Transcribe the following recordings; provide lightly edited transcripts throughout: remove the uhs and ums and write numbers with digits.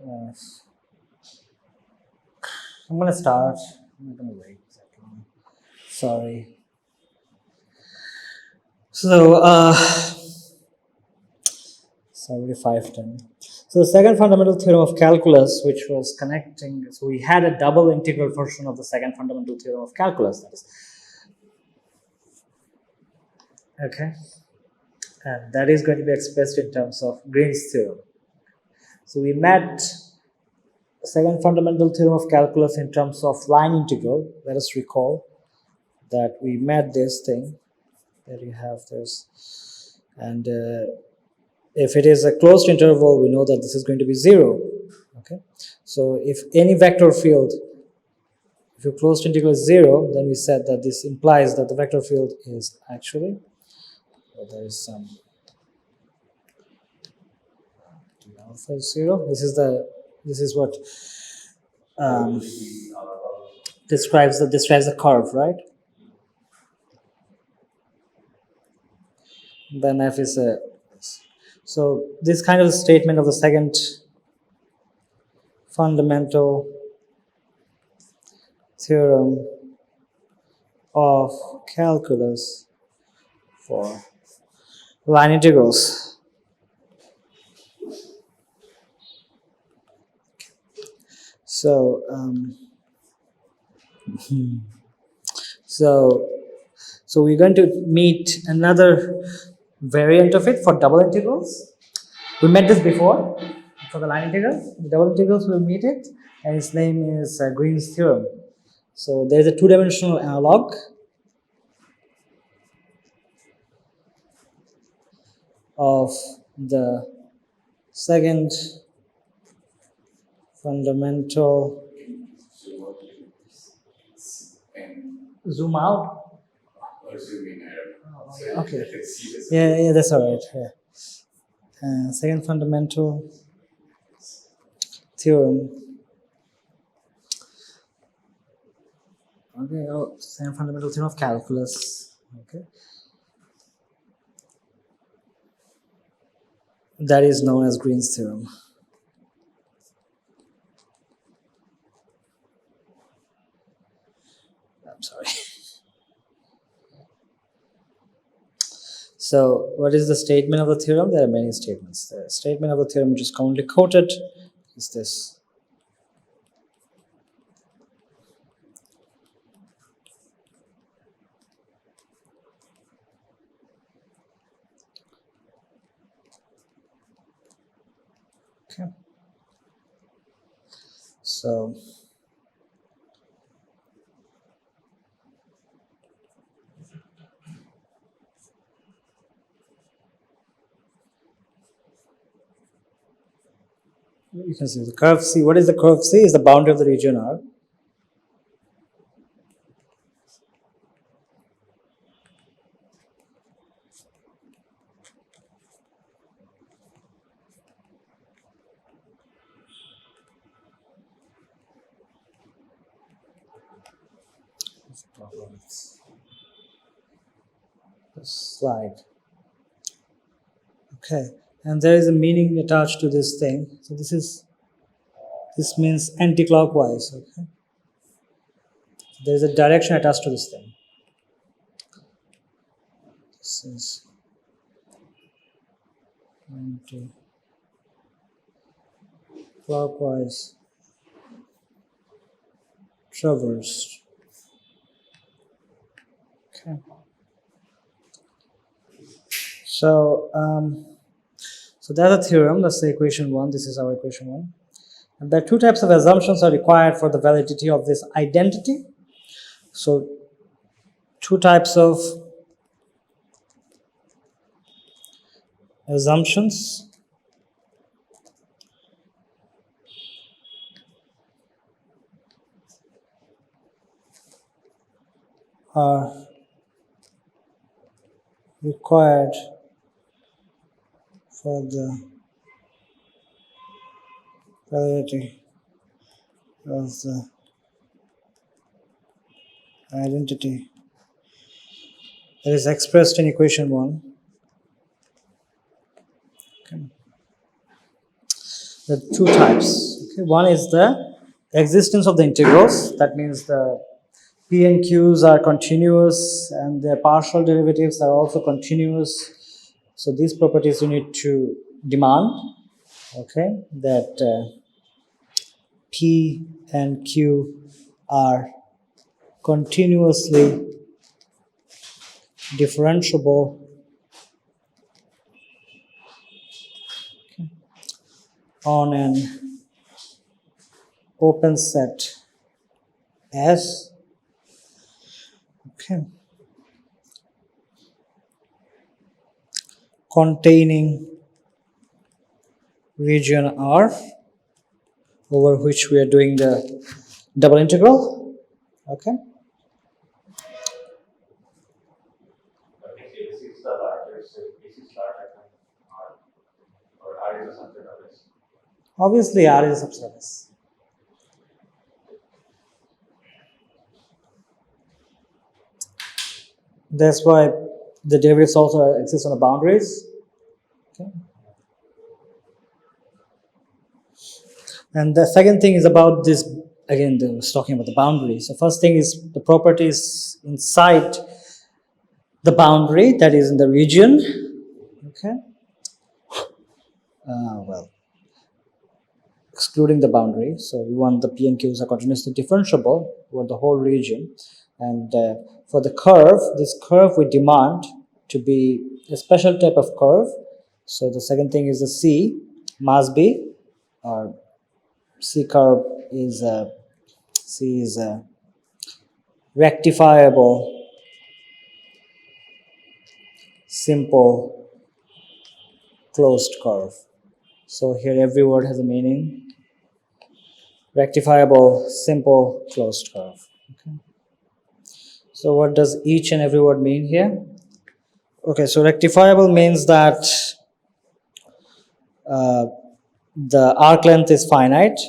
Yes. I'm gonna start. I'm not gonna wait that long. Sorry. So, sorry, 510. So the second fundamental theorem of calculus, which was connecting, so we had a double integral version of the second fundamental theorem of calculus. That is, okay, and that is going to be expressed in terms of Green's theorem. So we met second fundamental theorem of calculus in terms of line integral. Let us recall that we met this thing. There you have this, and if it is a closed interval, we know that this is going to be 0. Okay, so if any vector field, if your closed integral is 0, then we said that this implies that the vector field is actually, there is some alpha 0. This is what describes the curve, right? Then f is a, so this kind of statement of the second fundamental theorem of calculus for line integrals. So so we're going to meet another variant of it for double integrals. We met this before for the line integrals. The double integrals we'll meet it, and its name is Green's theorem. So there's a two-dimensional analog of the second fundamental. Zoom out. Or zoom in. Okay. Yeah, that's all right. Yeah. Second fundamental theorem. Okay. Oh, second fundamental theorem of calculus. Okay. That is known as Green's theorem. I'm sorry. So, what is the statement of the theorem? There are many statements. The statement of the theorem, which is commonly quoted, is this. Okay. So, you can see the curve C. What is the curve C? Is the boundary of the region R. Slide. Okay, and there is a meaning attached to this thing. So this means anti-clockwise. Okay, there is a direction attached to this thing. This is anti-clockwise traversed. Okay. So that's a theorem. That's the equation 1. This is our equation 1. And there are two types of assumptions are required for the validity of this identity. So two types of assumptions are required for the validity of the identity that is expressed in equation 1. Okay. the two types. Okay, one is the existence of the integrals. That means the P and Qs are continuous and their partial derivatives are also continuous. So these properties you need to demand. Okay, that P and Q are continuously differentiable on an open set S. Okay, containing region R over which we are doing the double integral. Okay, This is the largest, this is larger than R, or R is a subset of S. obviously R is a subset of S. That's why the derivatives also exist on the boundaries. Okay. And the second thing is about this, again, I was talking about the boundary. So first thing is the properties inside the boundary, that is in the region. Okay. Well, excluding the boundary. So we want the P and Qs are continuously differentiable over the whole region. And for the curve, this curve we demand to be a special type of curve. So the second thing is the C must be, or C curve is C is a rectifiable, simple, closed curve. So here every word has a meaning. Rectifiable, simple, closed curve. Okay. So what does each and every word mean here? Okay, so rectifiable means that the arc length is finite.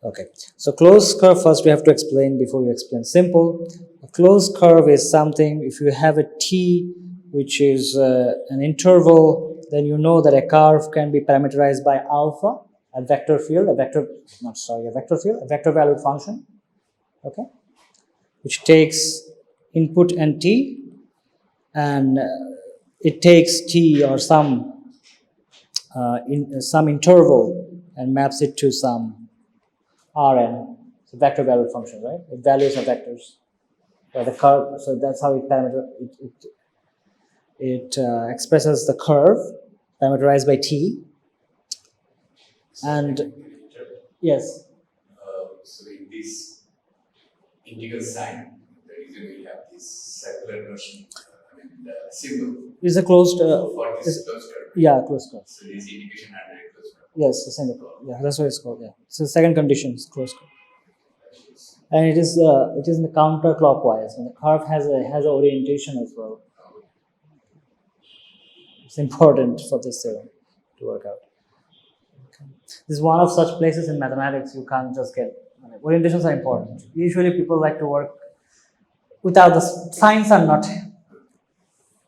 Okay, so closed curve first we have to explain before we explain simple. A closed curve is something, if you have a T which is an interval, then you know that a curve can be parameterized by alpha, a vector field, a vector valued function, okay, which takes input and T, and it takes T or some interval and maps it to some Rn. It's a vector valued function, right? It values the vectors. The curve, so that's how it expresses the curve parameterized by T. And yes. So in this integral sign, the reason we have this circular notion, the symbol. Is a closed. For this closed curve. Yeah, closed curve. So this indication under a closed curve. Yes, the same. Yeah, that's what it's called. Yeah. So the second condition is closed curve. And it is in the counterclockwise, and the curve has a orientation as well. It's important for this theorem to work out. Okay. This is one of such places in mathematics you can't just get. Orientations are important. Usually people like to work without the signs are not.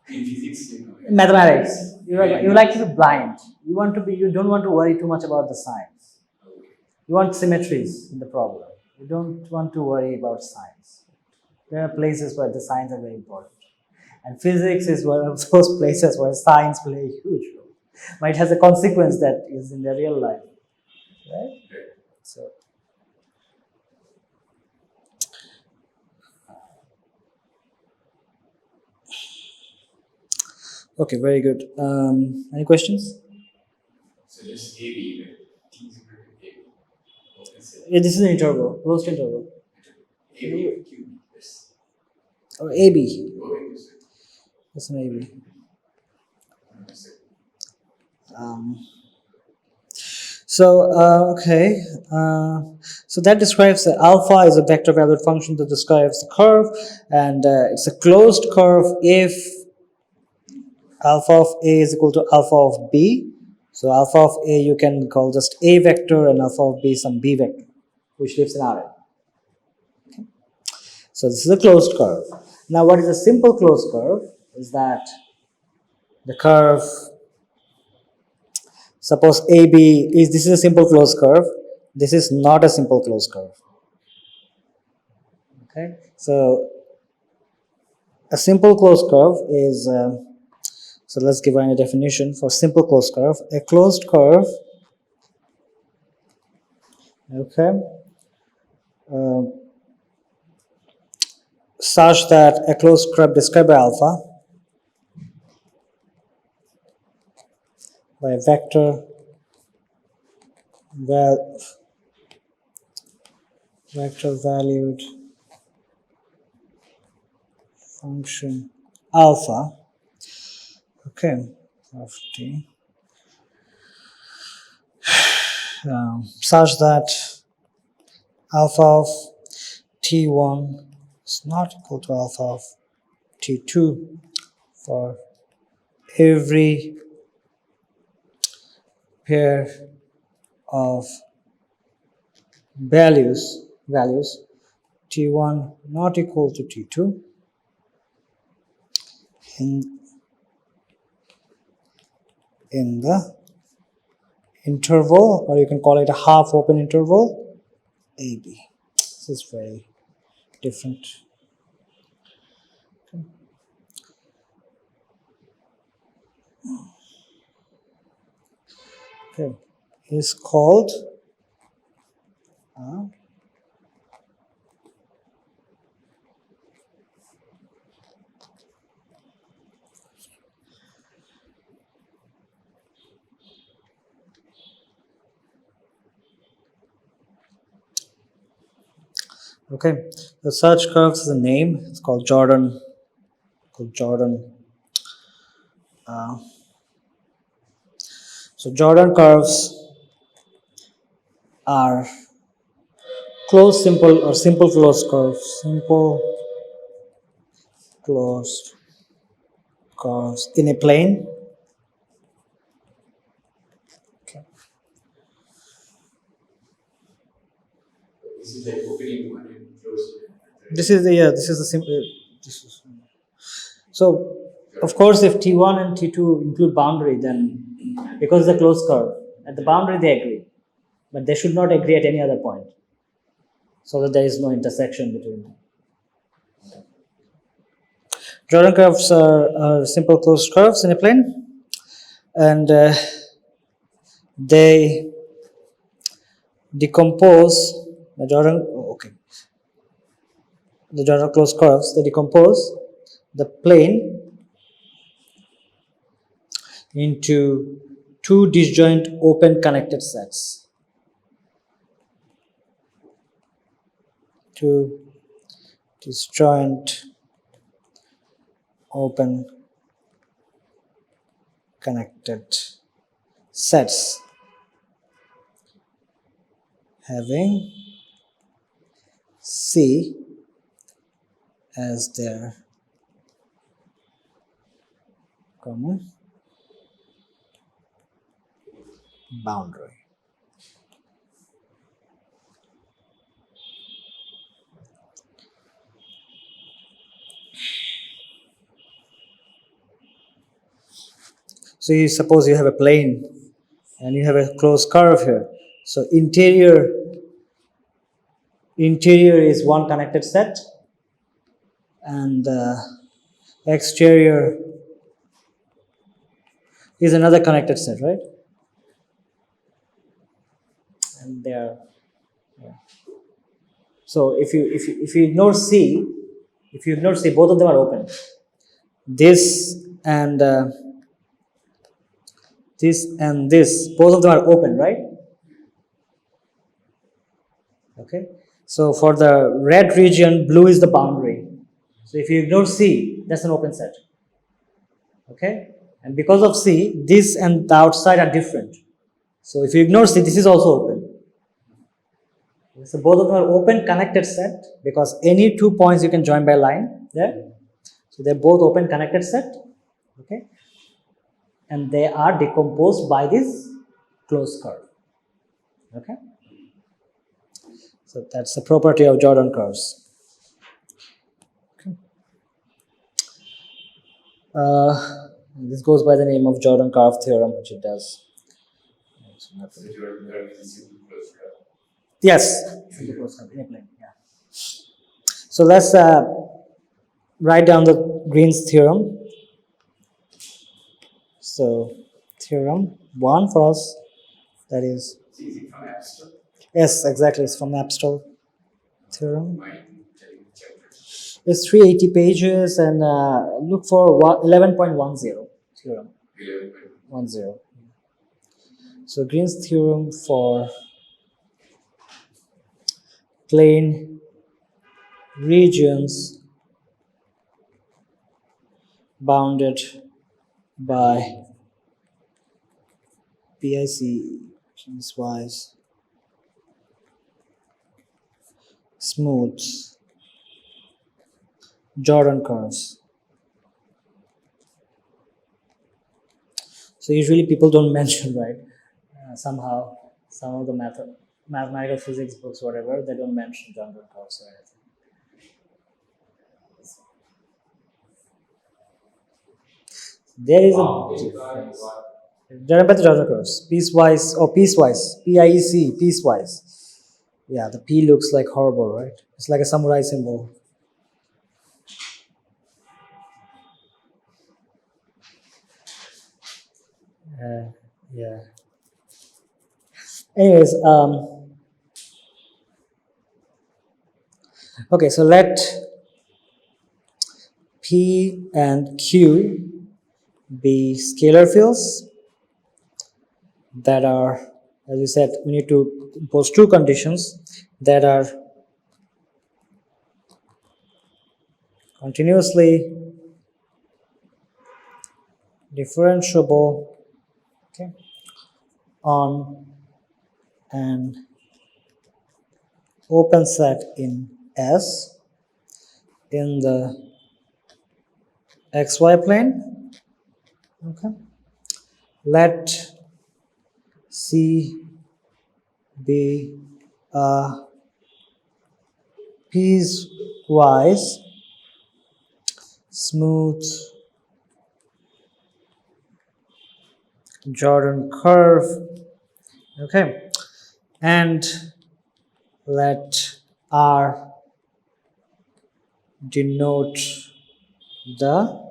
In physics, Mathematics, you like to be blind. You don't want to worry too much about the signs. You want symmetries in the problem. You don't want to worry about signs. There are places where the signs are very important. And physics is one of those places where signs play a huge role. But it has a consequence that is in the real life. Right? So, okay, very good. Any questions? So just AB, right? T is equal to AB. Yeah, this is an interval, closed interval. AB of Q, yes. Or AB. Oh, yes. That's an AB. Okay. So that describes that alpha is a vector valued function that describes the curve, and it's a closed curve if alpha of A is equal to alpha of B. So alpha of A you can call just A vector, and alpha of B some B vector, which lives in Rn. Okay. So this is a closed curve. Now, what is a simple closed curve is that the curve, suppose AB is, this is a simple closed curve, this is not a simple closed curve. Okay, so a simple closed curve is, so let's give a definition for simple closed curve. A closed curve, okay, such that a closed curve described by alpha by a vector valued function alpha, okay, of t, such that alpha of t1 is not equal to alpha of t2 for every pair of values t1 not equal to t2 in the interval, or you can call it a half open interval AB. This is very different. Okay, is called okay, the such curves is a name. It's called Jordan. So Jordan curves are closed simple or simple closed curves. Simple closed curves in a plane. Okay. This is like opening one and closing. This is the simple. So of course, if T1 and T2 include boundary, then because the closed curve at the boundary they agree, but they should not agree at any other point, so that there is no intersection between them. Jordan curves are simple closed curves in a plane, and they decompose the Jordan closed curves. They decompose the plane into two disjoint open connected sets. Two disjoint open connected sets having C as their common boundary. So you suppose you have a plane and you have a closed curve here. So interior is one connected set, and exterior is another connected set, right? And they are, yeah. So if you ignore C, both of them are open. This and this, both of them are open, right? Okay. So for the red region, blue is the boundary. So if you ignore C, that's an open set. Okay. And because of C, this and the outside are different. So if you ignore C, this is also open. So both of them are open connected set, because any 2 points you can join by line there. So they're both open connected set. Okay. And they are decomposed by this closed curve. Okay. So that's the property of Jordan curves. Okay. This goes by the name of Jordan-Karp theorem, which it does. So you're using simple closed graph. Yes. Yeah. So let's write down the Green's theorem. So theorem 1 for us, that is, It's easy from abstract. yes, exactly, it's from Abstract theorem. Mind telling the chapters. It's 380 pages, and look for 11.10 theorem. 11. 10. So Green's theorem for plane regions bounded by PIC piecewise smooth Jordan curves. So usually people don't mention, right? Somehow, some of the mathematical physics books, whatever, they don't mention Jordan curves or anything. There is a difference. Jordan curves, piecewise or piecewise, PIEC, piecewise. Yeah, the P looks like horrible, right? It's like a samurai symbol. Yeah. Anyways, okay, so let P and Q be scalar fields that are, as we said, we need to impose two conditions that are continuously differentiable, okay, on an open set in S in the xy plane. Okay, let C be a piecewise smooth Jordan curve. Okay, and let R denote the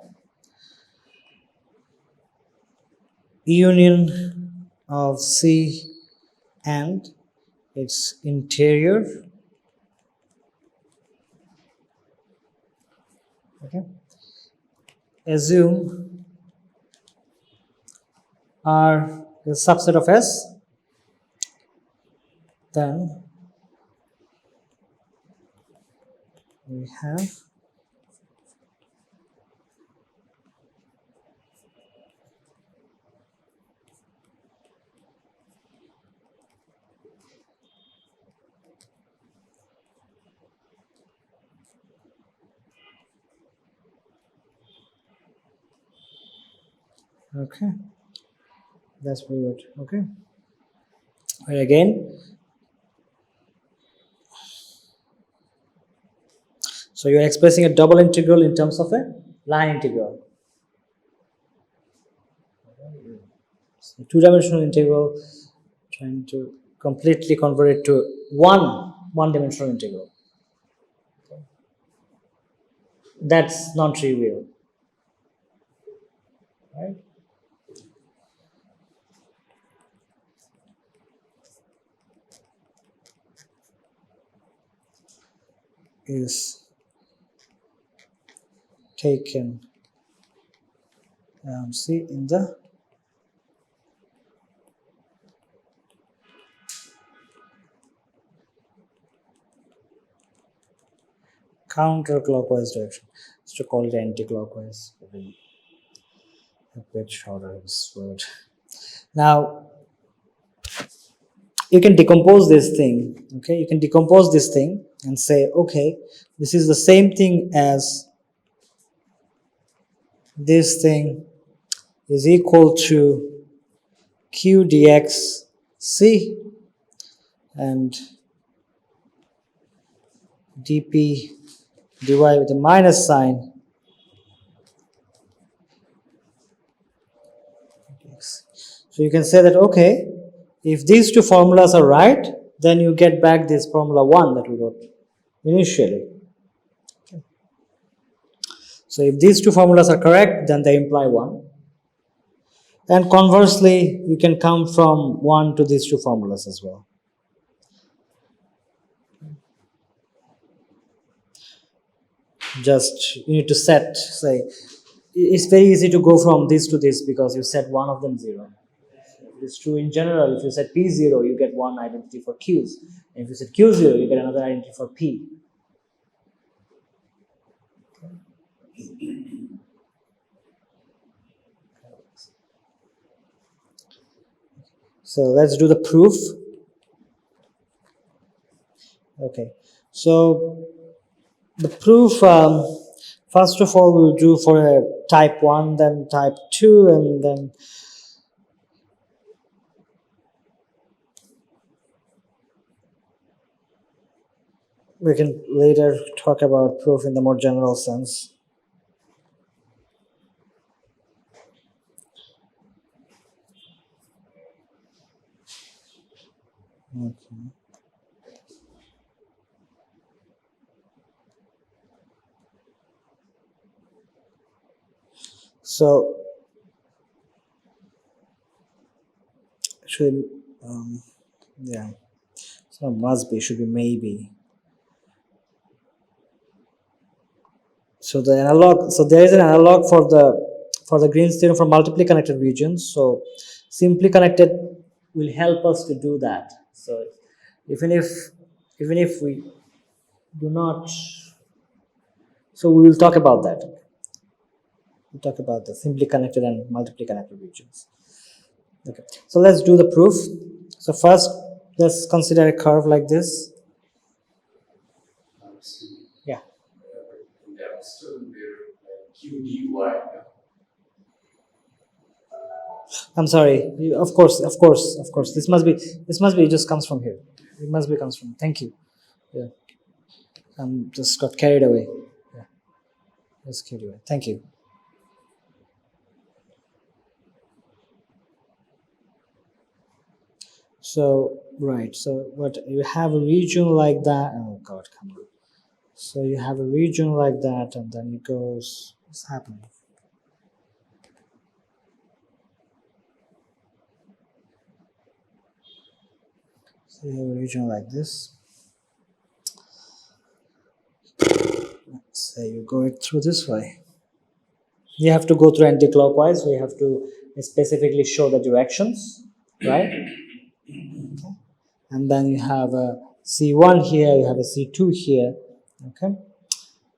union of C and its interior. Okay. Assume R is a subset of S, then we have okay, that's pretty good. Okay, and again, so you're expressing a double integral in terms of a line integral. So two-dimensional integral, trying to completely convert it to one-dimensional integral. That's non-trivial, right? Is taken see in the counterclockwise direction. Just to call it anti-clockwise, a bit shorter this word. Now you can decompose this thing. Okay, you can decompose this thing and say, okay, this is the same thing as this thing is equal to q dx c and dp dy with a minus sign So you can say that, okay, if these two formulas are right, then you get back this formula 1 that we wrote initially. Okay. So if these two formulas are correct, then they imply 1. And conversely, you can come from 1 to these two formulas as well. Just you need to set, say, it's very easy to go from this to this because you set one of them 0. It is true in general. If you set P0, you get one identity for Qs. And if you set Q0, you get another identity for P. So let's do the proof. Okay. So the proof, first of all, we'll do for a type 1, then type 2, and then we can later talk about proof in the more general sense. Okay. So should yeah. So must be, should be maybe. So the analog, so there is an analog for the Green's theorem for multiply connected regions. So simply connected will help us to do that. So even if we do not, so we will talk about that. We'll talk about the simply connected and multiply connected regions. Okay. So let's do the proof. So first, let's consider a curve like this. Yeah. That was still there, Q dy. I'm sorry. Of course. This must be. It just comes from here. It must be comes from. Thank you. Yeah. I'm just got carried away. Yeah. Just carried away. Thank you. So right. So what you have a region like that. Oh God, come on. So you have a region like that, and then it goes. What's happening? So you have a region like this. So you go it through this way. You have to go through anti-clockwise, so you have to specifically show the directions, right? Okay. And then you have a C1 here, you have a C2 here, okay?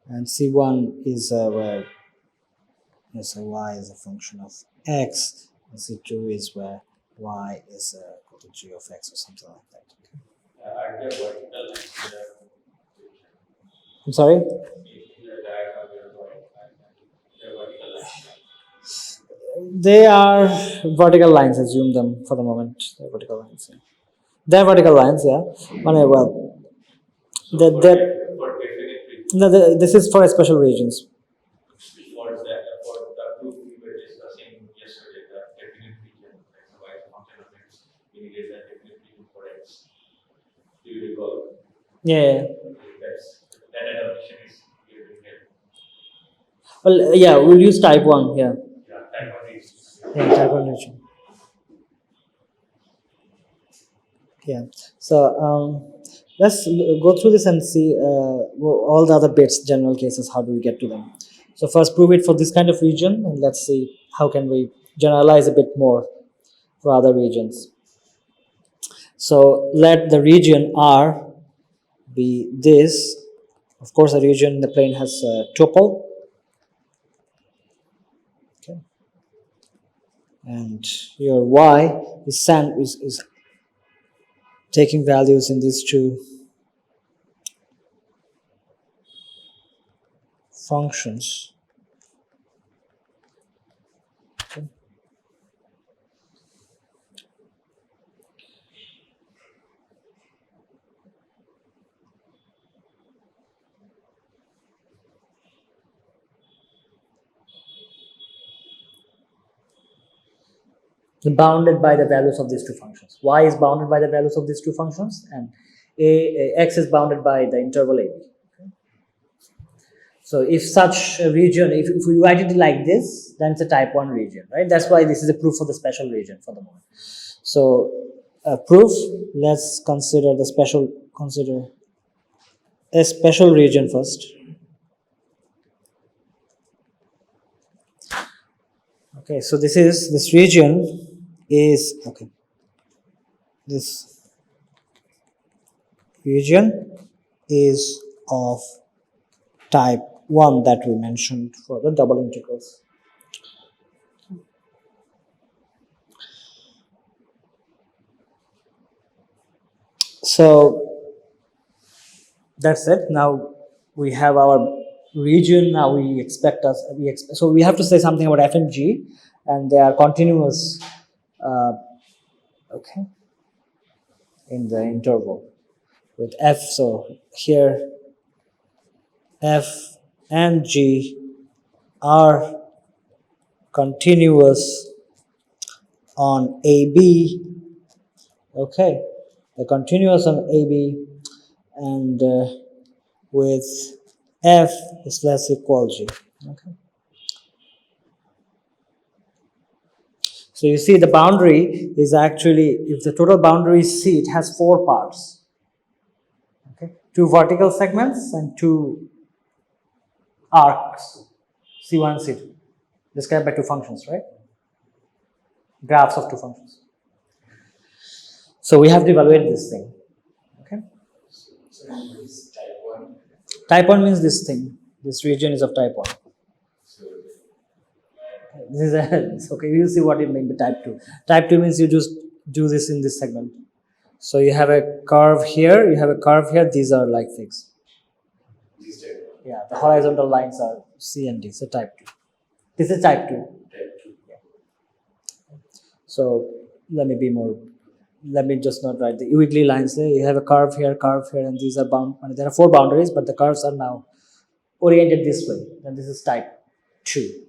And C1 is where, so y is a function of x, and C2 is where y is equal to g of x or something like that. Okay? I'm sorry? They are vertical lines, assume them for the moment. They're vertical lines. Yeah. They're vertical lines, yeah. Well, this is for special regions. For the proof we were discussing yesterday, the definite region, like the y function of x, we needed that definite region for x. Do you recall? Yeah. That adaptation is given here. Well, yeah, we'll use type 1 here. Yeah, type 1 region. Yeah, type 1 region. Yeah. So let's go through this and see all the other bits, general cases, how do we get to them. So first prove it for this kind of region, and let's see how can we generalize a bit more for other regions. So let the region R be this. Of course, a region in the plane has a tuple. Okay. And your y is taking values in these two functions. Okay. bounded by the values of these two functions. Y is bounded by the values of these two functions, and x is bounded by the interval AB. Okay. So if such a region, if we write it like this, then it's a type 1 region, right? That's why this is a proof for the special region for the moment. So proof, let's consider a special region first. Okay, so this region is, okay, this region is of type 1 that we mentioned for the double integrals. So that's it. Now we have our region. Now so we have to say something about f and g, and they are continuous, okay, in the interval with f. So here f and g are continuous on AB. Okay, they're continuous on AB, and with f is less equal g. Okay. So you see the boundary is actually, if the total boundary is C, it has 4 parts. Okay, 2 vertical segments and 2 arcs, C1 and C2, described by 2 functions, right? Graphs of 2 functions. So we have to evaluate this thing. Okay. So it's type 1. Type 1 means this thing. This region is of type 1. So This is okay. We'll see what it means by type 2. Type 2 means you just do this in this segment. So you have a curve here, you have a curve here, these are like fixed. this type 1. Yeah, the horizontal lines are C and D, so type 2. This is type 2. Type 2. Yeah. So let me just not write the wiggly lines there. You have a curve here, and these are bound. There are 4 boundaries, but the curves are now oriented this way. And this is type 2.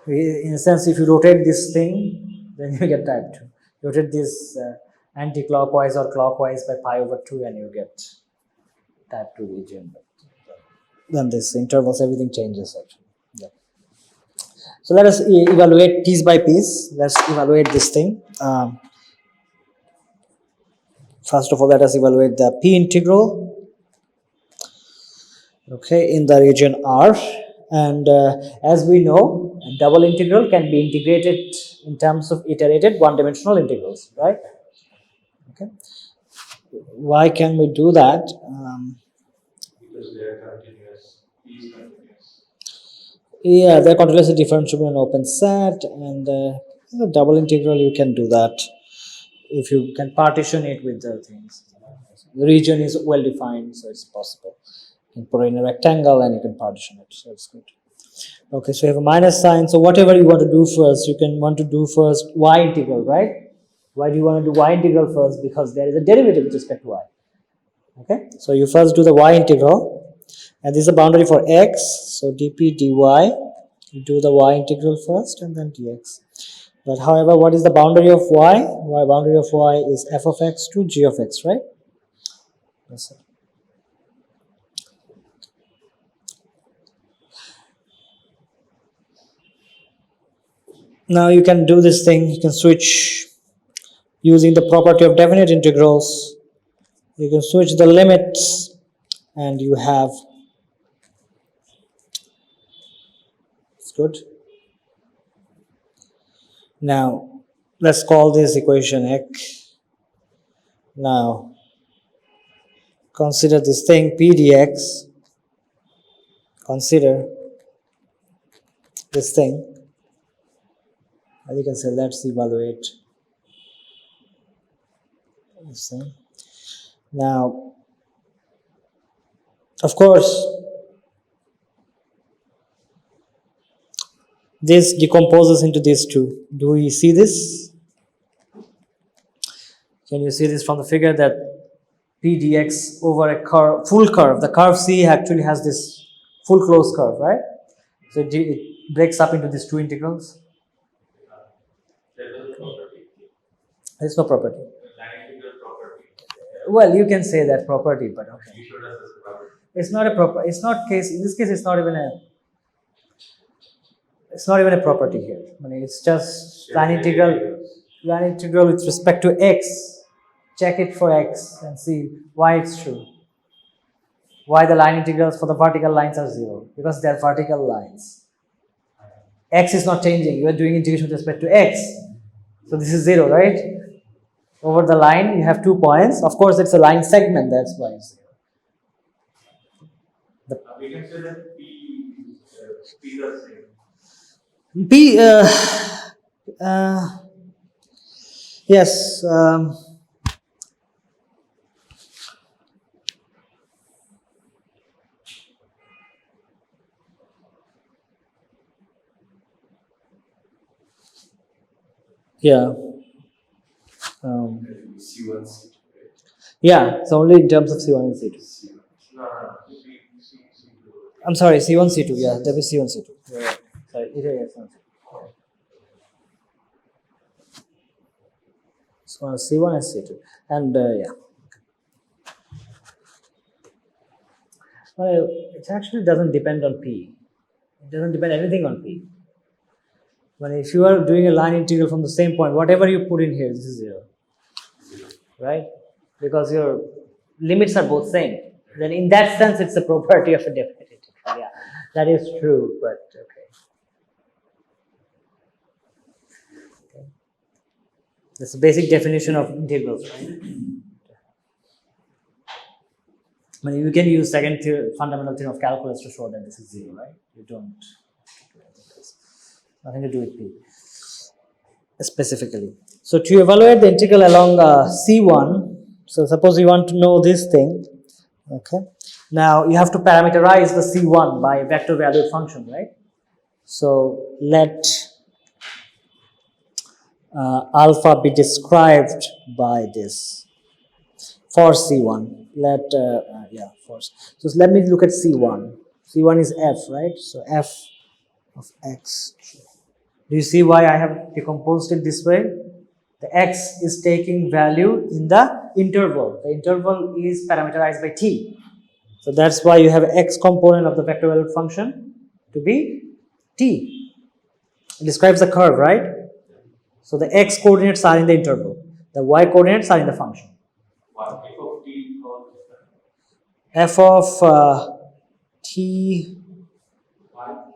In a sense, if you rotate this thing, then you get type 2. Rotate this anti-clockwise or clockwise by pi over 2 and you get type 2 region. Then this intervals, everything changes actually. Yeah. So let us evaluate piece by piece. Let's evaluate this thing. First of all, let us evaluate the P integral. Okay, in the region R. And as we know, a double integral can be integrated in terms of iterated one-dimensional integrals, right? Okay. Why can we do that? Because they are continuous. These continuous. Yeah, they're continuously differentiable in open set, and the double integral you can do that if you can partition it with the things. The region is well defined, so it's possible. You can put it in a rectangle and you can partition it, so it's good. Okay, so you have a minus sign. So whatever you want to do first, you can want to do first y integral, right? Why do you want to do y integral first? Because there is a derivative with respect to y. Okay, so you first do the y integral, and this is a boundary for x. So dp dy, you do the y integral first and then dx. But however, what is the boundary of y? Boundary of y is f of x to g of x, right? Yes, sir. Now you can do this thing, you can switch using the property of definite integrals. You can switch the limits and you have, it's good. Now let's call this equation x. Now consider this thing p dx. Consider this thing. As you can say, let's evaluate this thing. Now, of course, this decomposes into these two. Do we see this? Can you see this from the figure that p dx over a curve, full curve. The curve C actually has this full closed curve, right? So it breaks up into these two integrals. There is a property. There's no property. Line integral property. Well, you can say that property, but okay. You showed us this property. It's not a proper. It's not case. In this case, it's not even a. It's not even a property here. I mean, it's just line integral. Line integral with respect to x. Check it for x and see why it's true. Why the line integrals for the vertical lines are 0? Because they are vertical lines. X is not changing. You are doing integration with respect to x. So this is 0, right? Over the line, you have 2 points. Of course, it's a line segment. That's why it's 0. We can say that P is the same. P, yes. Yeah. C1, C2. Yeah, it's only in terms of C1 and C2. No. I'm sorry, C1, C2. Yeah, there is C1, C2. Yeah. Sorry, it is C1, C2. So C1 and C2. And yeah. Well, it actually doesn't depend on P. It doesn't depend anything on P. When if you are doing a line integral from the same point, whatever you put in here, this is 0. Right? Because your limits are both same. Then in that sense, it's a property of a definite integral. Yeah, that is true, but okay. That's the basic definition of integrals, right? I mean, you can use second fundamental theorem of calculus to show that this is 0, right? You don't. Nothing to do with P specifically. So to evaluate the integral along C1, so suppose you want to know this thing, okay? Now you have to parameterize the C1 by a vector valued function, right? So let alpha be described by this for C1. Let so let me look at C1. C1 is f, right? So f of x. Do you see why I have decomposed it this way? The x is taking value in the interval. The interval is parameterized by t. So that's why you have x component of the vector valued function to be t. It describes the curve, right? So the x coordinates are in the interval. The y coordinates are in the function. F of t.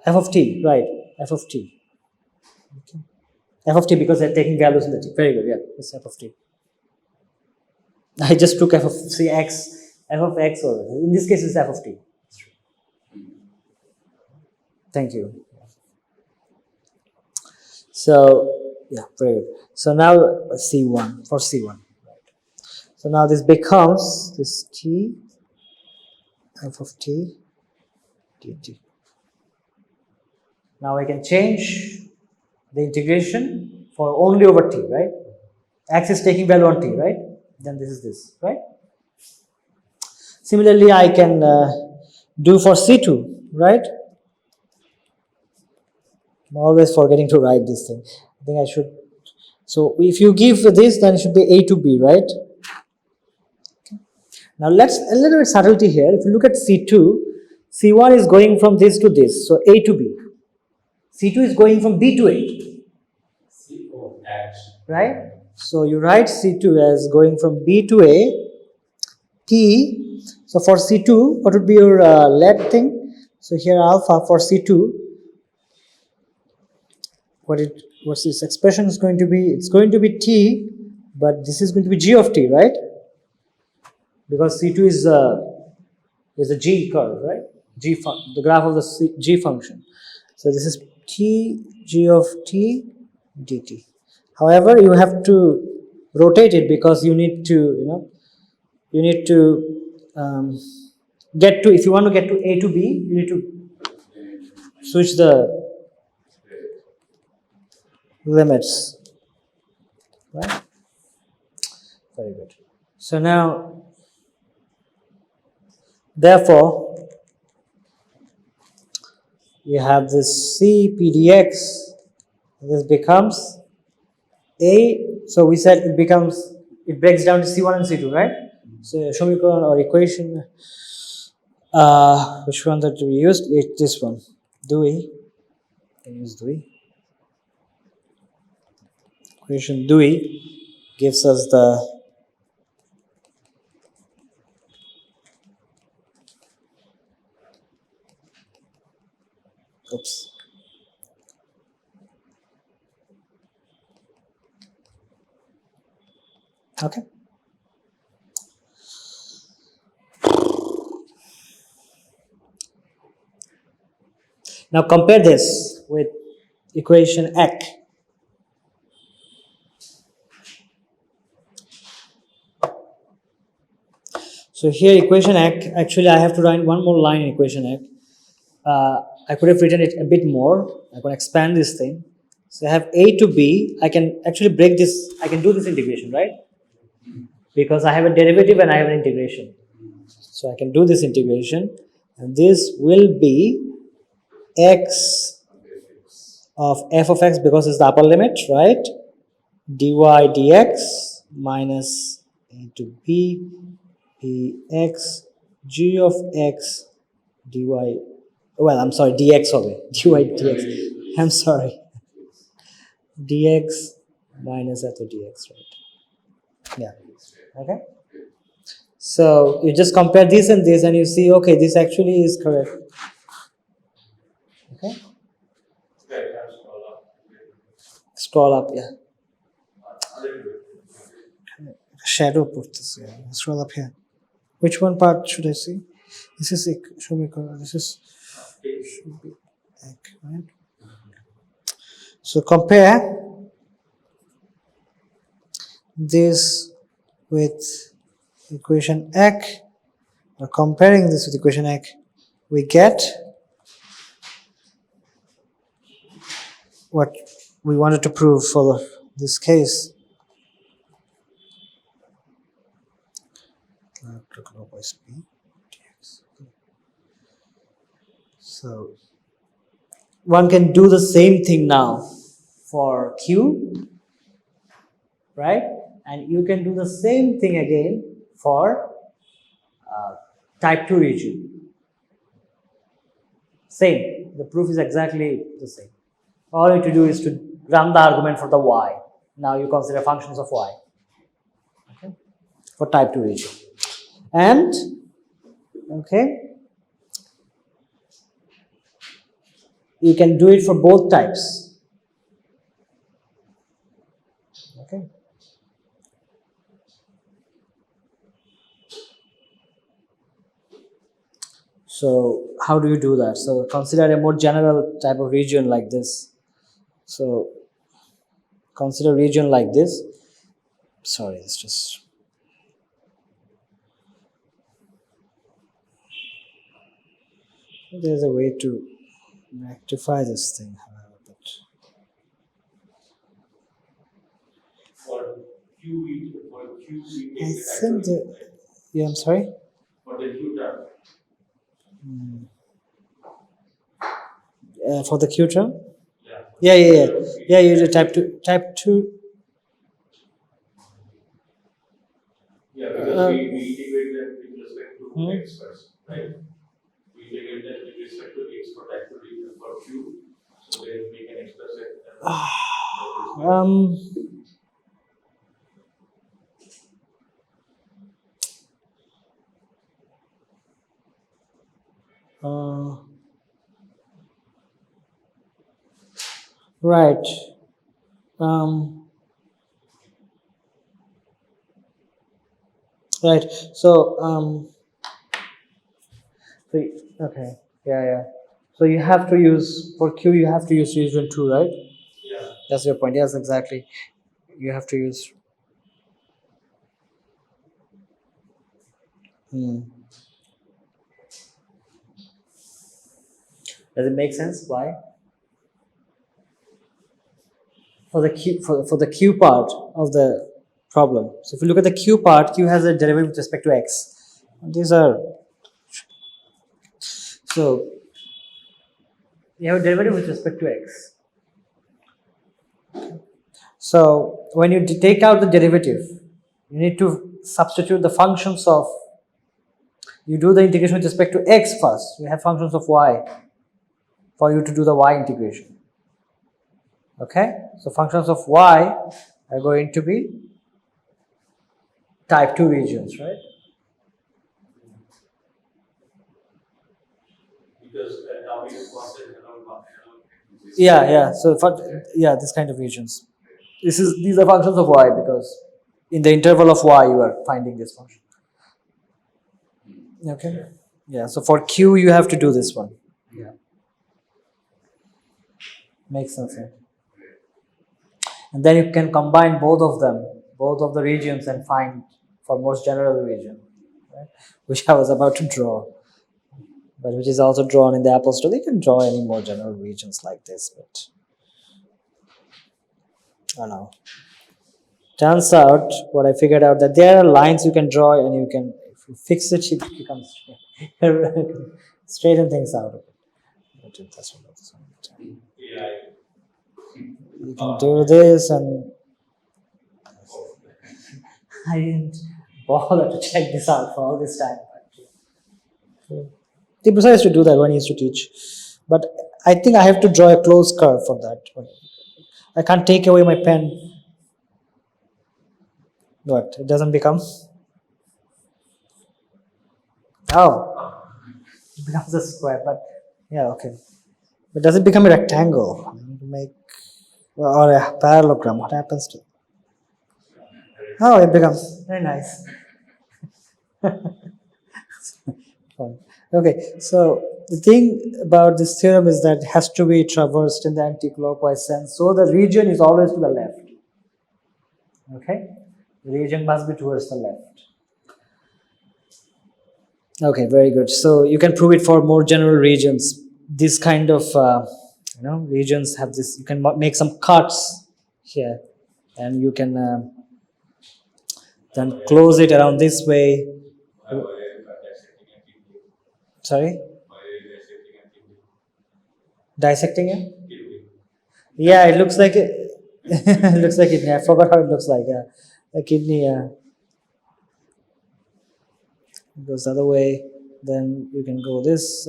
F of t, right? F of t. Okay. F of t because they're taking values in the t. Very good, yeah. It's f of t. I just took f of x over. In this case, it's f of t. Thank you. So, yeah, very good. So now C1, for C1. Right. So now this becomes this t, f of t, dt. Now I can change the integration for only over t, right? X is taking value on t, right? Then this is this, right? Similarly, I can do for C2, right? I'm always forgetting to write this thing. I think I should. So if you give this, then it should be A to B, right? Okay. Now let's a little bit subtlety here. If you look at C2, C1 is going from this to this, so A to B. C2 is going from B to A. Right? So you write C2 as going from B to A, T. So for C2, what would be your let thing? So here alpha for C2, what's this expression is going to be? It's going to be T, but this is going to be G of T, right? Because C2 is a G curve, right? The graph of the G function. So this is T, G of T, dt. However, you have to rotate it because you need to, get to, if you want to get to A to B, you need to switch the limits, right? Very good. So now Therefore, you have this C PDX. This becomes A. So we said it breaks down to C1 and C2, right? So Shumikaran or equation, which one that we used? It's this one. Dewey. Can use Dewey. Equation Dewey gives us the oops. Okay. Now compare this with equation X. So here equation X, actually I have to write one more line in equation X. I could have written it a bit more. I can expand this thing. So I have A to B. I can actually break this. I can do this integration, right? Because I have a derivative and I have an integration. So I can do this integration. And this will be x of f of x because it's the upper limit, right? dy dx minus a to b px g of x dy. Well, I'm sorry, dx of it. dy dx. I'm sorry. dx minus f of dx, right? Yeah. Okay. So you just compare this and this, and you see, okay, this actually is correct. Okay. Scroll up, yeah. Shadow put this here. Scroll up here. Which one part should I see? This is show me color. This is should be right. So compare this with equation X, or comparing this with equation X, we get what we wanted to prove for this case. So one can do the same thing now for Q, right? And you can do the same thing again for type 2 region. Same. The proof is exactly the same. All you need to do is to run the argument for the y. Now you consider functions of y. Okay? For type 2 region. And, okay, you can do it for both types. Okay. So how do you do that? So consider a more general type of region like this. So consider region like this. Sorry, it's just there's a way to rectify this thing, however, but For Q, I think that, yeah, I'm sorry. for the Q term. For the Q term? Yeah. Yeah, you do type 2. Yeah, because we integrate that with respect to x first, right? We integrate that with respect to x for type 2 region for Q, so then we can express it. Right. Right. So okay. Yeah. So you have to use for Q. You have to use region 2, right? Yeah. That's your point. Yes, exactly. You have to use. Does it make sense? Why? For the Q part of the problem. So if you look at the Q part, Q has a derivative with respect to x. These are So you have a derivative with respect to x. So when you take out the derivative, you need to substitute the functions of, you do the integration with respect to x first. You have functions of y for you to do the y integration. Okay, so functions of y are going to be type 2 regions, right? Because now we consider around Yeah. So for this kind of regions, these are functions of y because in the interval of y you are finding this function. Okay. Yeah. So for q you have to do this one. Yeah. Makes sense. Yeah? And then you can combine both of them, both of the regions, and find for most general region, right? Which I was about to draw, but which is also drawn in the Apple Store. You can draw any more general regions like this, but I don't know. Turns out, what I figured out that there are lines you can draw, and you can, if you fix it, it becomes straighten things out. yeah. You can do this, and I didn't bother to check this out for all this time. Tibra used to do that when he used to teach, but I think I have to draw a closed curve for that. I can't take away my pen. What? It doesn't become? Oh, it becomes a square, but yeah, okay. But does it become a rectangle? I need to make, or a parallelogram? What happens to it? Oh, it becomes very nice. Fine. Okay, so the thing about this theorem is that it has to be traversed in the anti-clockwise sense. So the region is always to the left. Okay, the region must be towards the left. Okay, very good. So you can prove it for more general regions. This kind of regions have this. You can make some cuts here, and you can then close it around this way. Sorry, dissecting it. Yeah, it looks like it. It looks like it. I forgot how it looks like. Yeah, a kidney. Yeah, it goes the other way. Then you can go this.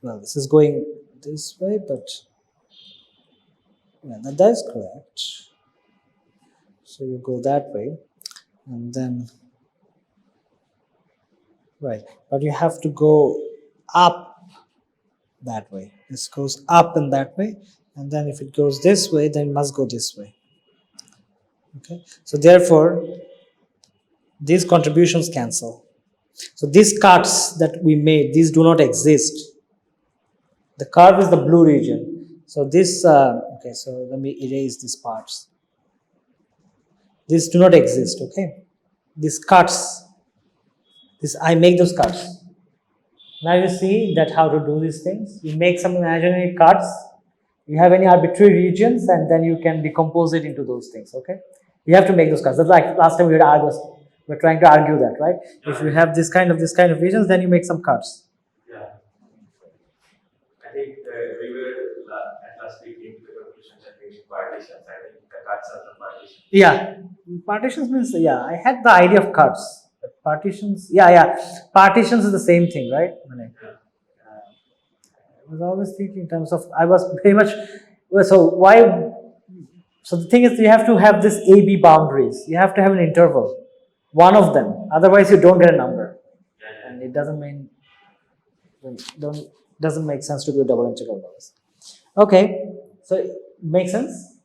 Well, this is going this way, but yeah, that is correct. So you go that way, and then right, but you have to go up that way. This goes up in that way, and then if it goes this way, then it must go this way. Okay, so therefore these contributions cancel. So these cuts that we made, these do not exist. The curve is the blue region. So this, okay, so let me erase these parts. These do not exist, okay? These cuts, I make those cuts. Now you see that how to do these things. You make some imaginary cuts. You have any arbitrary regions, and then you can decompose it into those things, okay? You have to make those cuts. That's like last time we were trying to argue that, right? If you have this kind of regions, then you make some cuts. Yeah. I think we were at last week into the conclusion that we need partitions. I think the cuts are the partitions. Yeah, partitions means, yeah, I had the idea of cuts. But partitions, partitions is the same thing, right? I was always thinking in terms of, I was very much, so the thing is, you have to have this AB boundaries. You have to have an interval, one of them. Otherwise, you don't get a number, and it doesn't make sense to do a double integral. Okay, so it makes sense.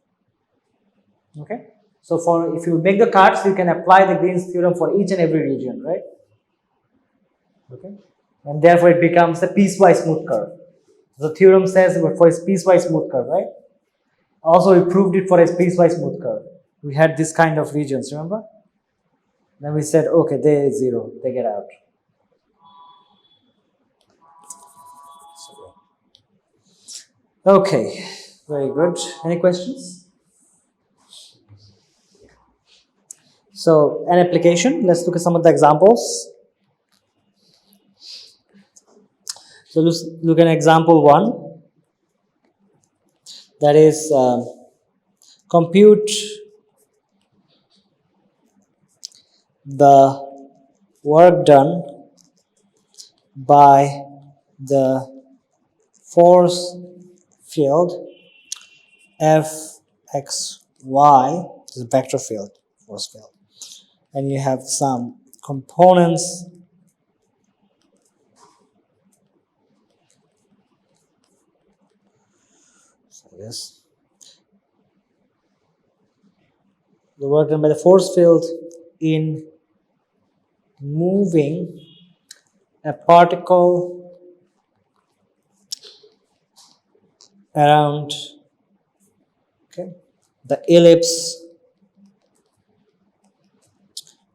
Okay, so if you make the cuts, you can apply the Green's theorem for each and every region, right? Okay, and therefore it becomes a piecewise smooth curve. The theorem says for a piecewise smooth curve, right? Also, we proved it for a piecewise smooth curve. We had this kind of regions, remember? Then we said, okay, they zero, they get out. Okay, very good. Any questions? So, an application, let's look at some of the examples. So let's look at example 1. That is compute the work done by the force field Fxy, this is vector field, force field, and you have some components this. The work done by the force field in moving a particle around the ellipse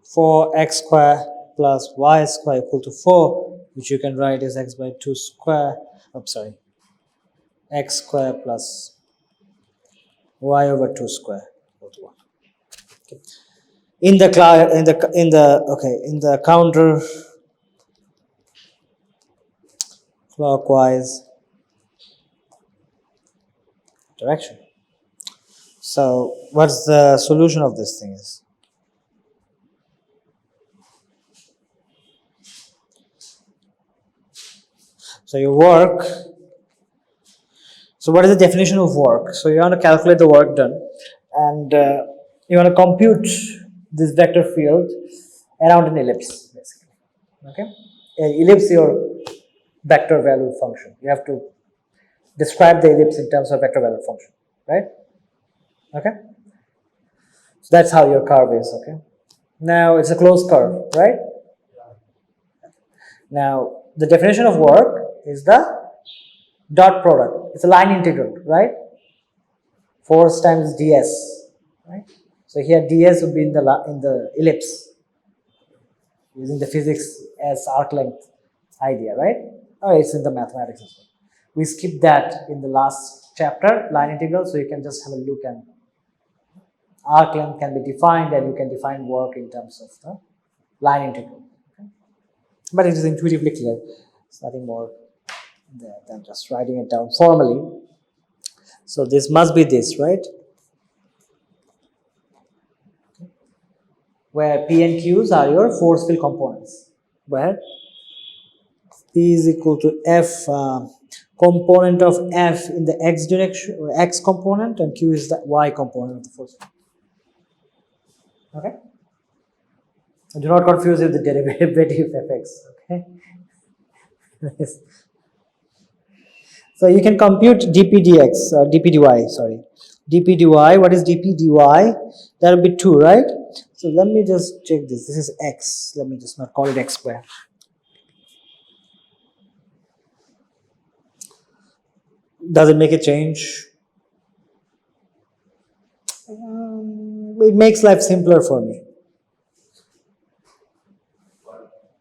for x square plus y square equal to 4, which you can write as x by 2 square, x square plus y over 2 square equal to 1. Okay. In the counter clockwise direction. So what's the solution of this thing is? So your work, so what is the definition of work? So you want to calculate the work done, and you want to compute this vector field around an ellipse, basically. Okay, an ellipse is your vector valued function. You have to describe the ellipse in terms of vector valued function, right? Okay, so that's how your curve is. Okay, now it's a closed curve, right? Now the definition of work is the dot product. It's a line integral, right? Force times ds, right? So here ds would be in the ellipse, using the physics as arc length idea, right? Or it's in the mathematics as well. We skipped that in the last chapter, line integral, so you can just have a look, and arc length can be defined, and you can define work in terms of the line integral. Okay? But it is intuitively clear. It's nothing more there than just writing it down formally. So this must be this, right? Okay. Where P and Q's are your force field components. Where P is equal to F component of F in the X direction, or X component, and Q is the Y component of the force field. Okay? Do not confuse with the derivative fx. Okay? So you can compute dp dx, dp dy, sorry. dp dy, what is dp dy? That will be 2, right? So let me just check this. This is x. Let me just not call it x square. Does it make a change? It makes life simpler for me.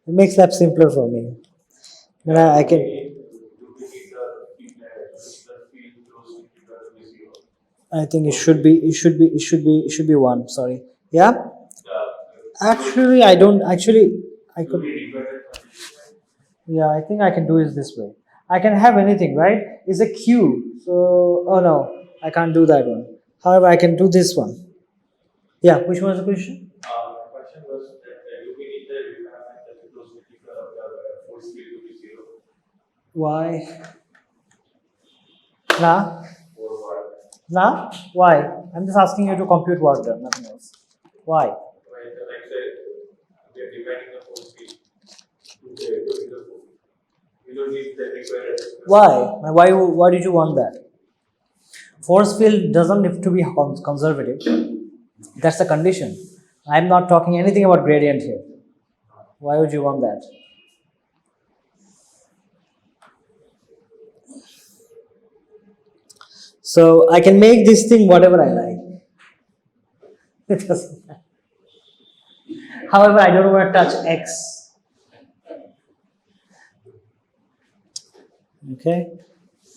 It makes life simpler for me. Then I can. I think it should be 1. Sorry. Yeah. Actually, I don't. Actually, I could. Yeah, I think I can do it this way. I can have anything, right? It's a Q. So, oh no, I can't do that one. However, I can do this one. Yeah, which one was the question? The question was that you need the requirement that the velocity of the force field to be 0. Why? Nah? Why? I'm just asking you to compute work done, nothing else. Why? Right, like say, we are dividing the force field to the force. We don't need the required. Why did you want that? Force field doesn't have to be conservative. That's the condition. I'm not talking anything about gradient here. Why would you want that? So I can make this thing whatever I like. It doesn't matter. However, I don't want to touch x. Okay?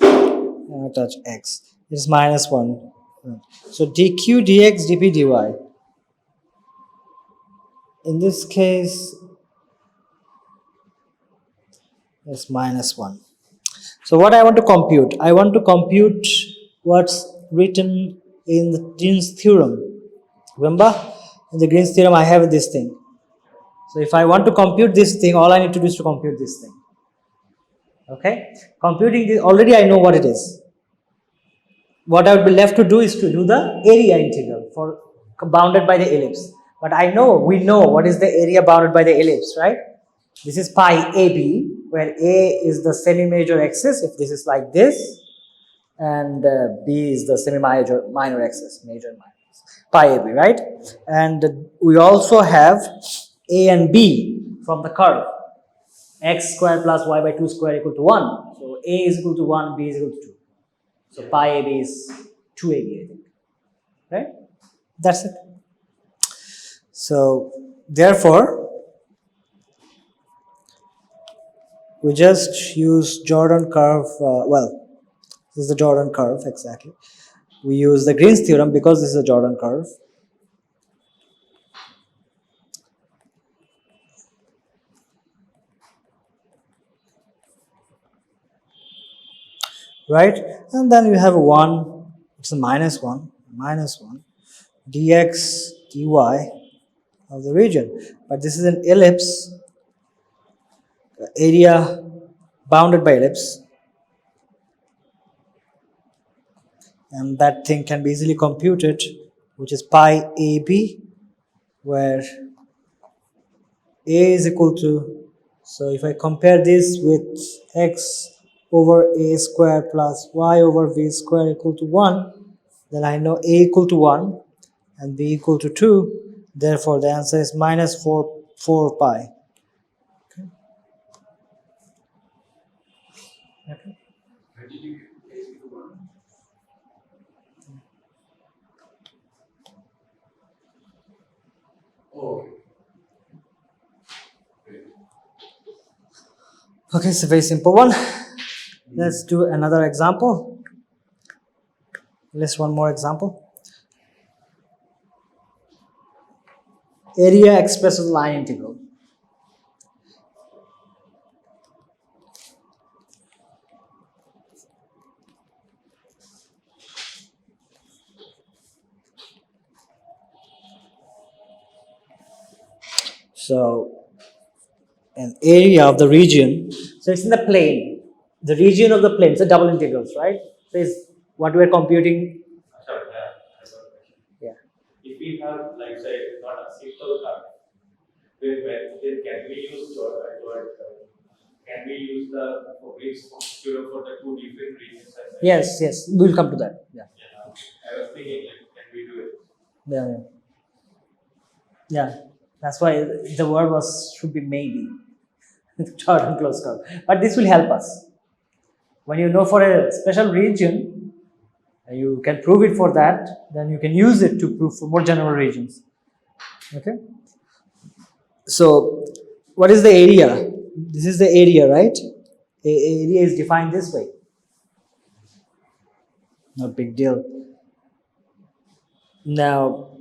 I want to touch x. It's minus 1. So dq dx dp dy. In this case, it's minus 1. So what I want to compute? I want to compute what's written in the Green's theorem. Remember, in the Green's theorem I have this thing. So if I want to compute this thing, all I need to do is to compute this thing. Okay? Computing this, already I know what it is. What I would be left to do is to do the area integral for bounded by the ellipse. But we know what is the area bounded by the ellipse, right? This is pi AB, where A is the semi-major axis, if this is like this, and B is the semi-minor axis, major and minor. Pi AB, right? And we also have A and B from the curve. X square plus y by 2 square equal to 1. So A is equal to 1, B is equal to 2. So pi AB is 2AB, I think. Right? That's it. So, therefore, we just use Jordan curve, this is the Jordan curve exactly. We use the Green's theorem because this is a Jordan curve. Right? And then you have 1, it's a minus 1 dx dy of the region. But this is an ellipse, area bounded by ellipse. And that thing can be easily computed, which is pi AB, where A is equal to, so if I compare this with x over a square plus y over v square equal to 1, then I know a equal to 1 and b equal to 2. Therefore, the answer is minus 4 pi. Okay. Okay. Where did you get a equal to 1? Oh, okay. Okay, it's a very simple one. Let's do another example. Let's one more example. Area expressed as line integral. So, an area of the region. So it's in the plane. The region of the plane. It's a double integrals, right? So it's what we are computing. Sorry, I got a question. Yeah. If we have, like, say, not a simple curve, then can we use can we use the Green's theorem for the two different regions? Yes. We'll come to that. Yeah. I was thinking, like, can we do it? Yeah. That's why the word should be maybe. Jordan closed curve. But this will help us. When you know for a special region, you can prove it for that, then you can use it to prove for more general regions. Okay? So, what is the area? This is the area, right? Area is defined this way. No big deal. Now,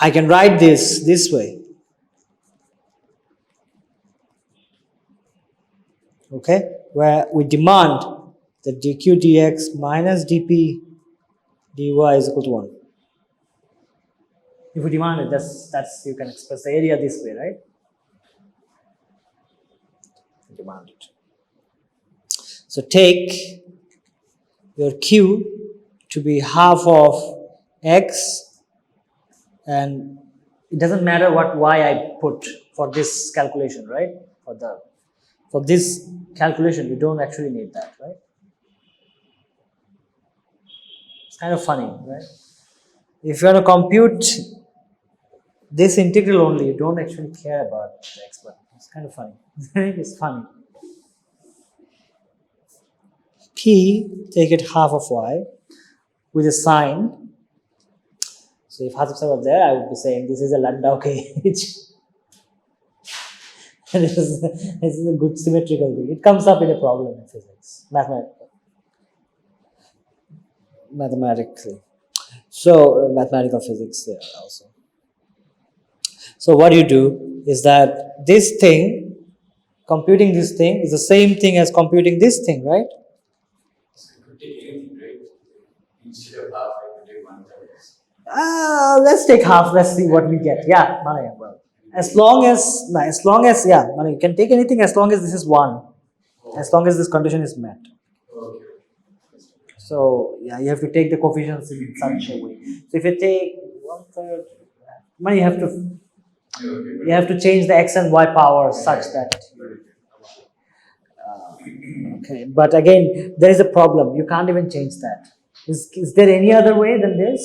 I can write this way. Okay, where we demand that dq dx minus dp dy is equal to 1. If we demand it, that's you can express the area this way, right? Demand it. So take your q to be half of x, and it doesn't matter what y I put for this calculation, right? For this calculation, you don't actually need that, right? It's kind of funny, right? If you want to compute this integral only, you don't actually care about the exponent. It's kind of funny. It's funny. P, take it half of y with a sign. So if half of was there, I would be saying this is a Landau KH. This is a good symmetrical thing. It comes up in a problem in physics, mathematically. So mathematical physics there also. So what you do is that this thing computing this thing is the same thing as computing this thing, right? So you could take anything, right? Instead of half, I could take 1/3. Let's take half. Let's see what we get. Yeah, Manay, well, as long as yeah, Manay, you can take anything as long as this is 1, as long as this condition is met. Okay. So yeah, you have to take the coefficients in such a way. So if you take 1/3, Manay, you have to change the x and y power such that. Okay, but again, there is a problem. You can't even change that. Is there any other way than this?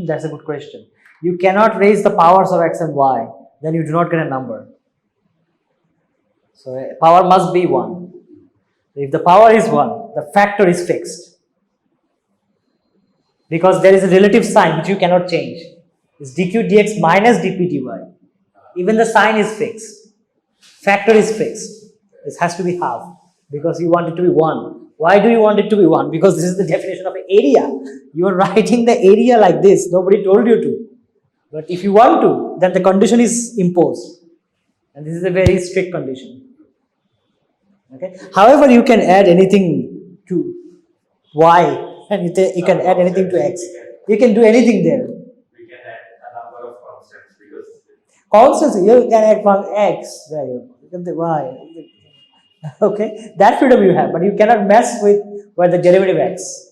That's a good question. You cannot raise the powers of x and y, then you do not get a number. So power must be 1. If the power is 1, the factor is fixed. Because there is a relative sign which you cannot change. It's dq dx minus dp dy. Even the sign is fixed. Factor is fixed. This has to be half. Because you want it to be 1. Why do you want it to be 1? Because this is the definition of area. You are writing the area like this. Nobody told you to. But if you want to, then the condition is imposed. And this is a very strict condition. Okay. However, you can add anything to y and you can add anything to x. You can do anything there. We can add a number of constants because Constants, you can add from x. There you can the y. Okay, that freedom you have, but you cannot mess with the derivative x.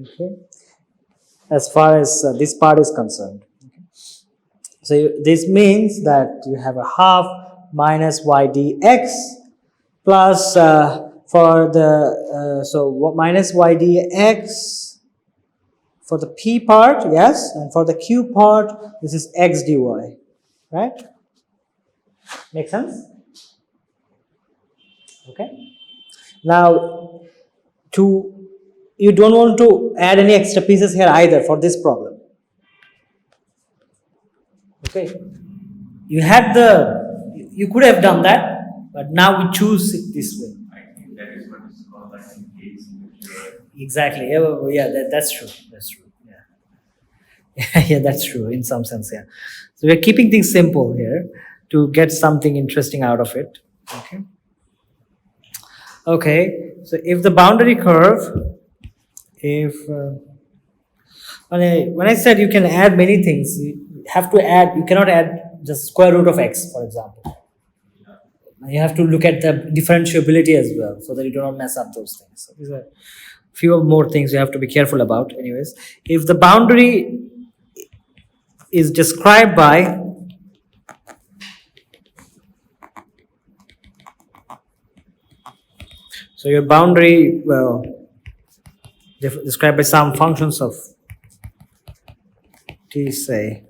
Okay, as far as this part is concerned. Okay. So this means that you have a half minus y dx plus for the minus y dx for the p part, yes, and for the q part this is x dy, right? Make sense? Okay. Now, you don't want to add any extra pieces here either for this problem. Okay. You could have done that, but now we choose it this way. I think that is what is called like case lecture. Exactly. Yeah, that's true. That's true. Yeah. Yeah, that's true in some sense. Yeah. So we are keeping things simple here to get something interesting out of it. Okay. Okay, so if the boundary curve, when I said you can add many things, you cannot add just square root of x, for example. You have to look at the differentiability as well, so that you do not mess up those things. So these are a few more things you have to be careful about. Anyways, if the boundary is described by so your boundary, well, described by some functions of t, say,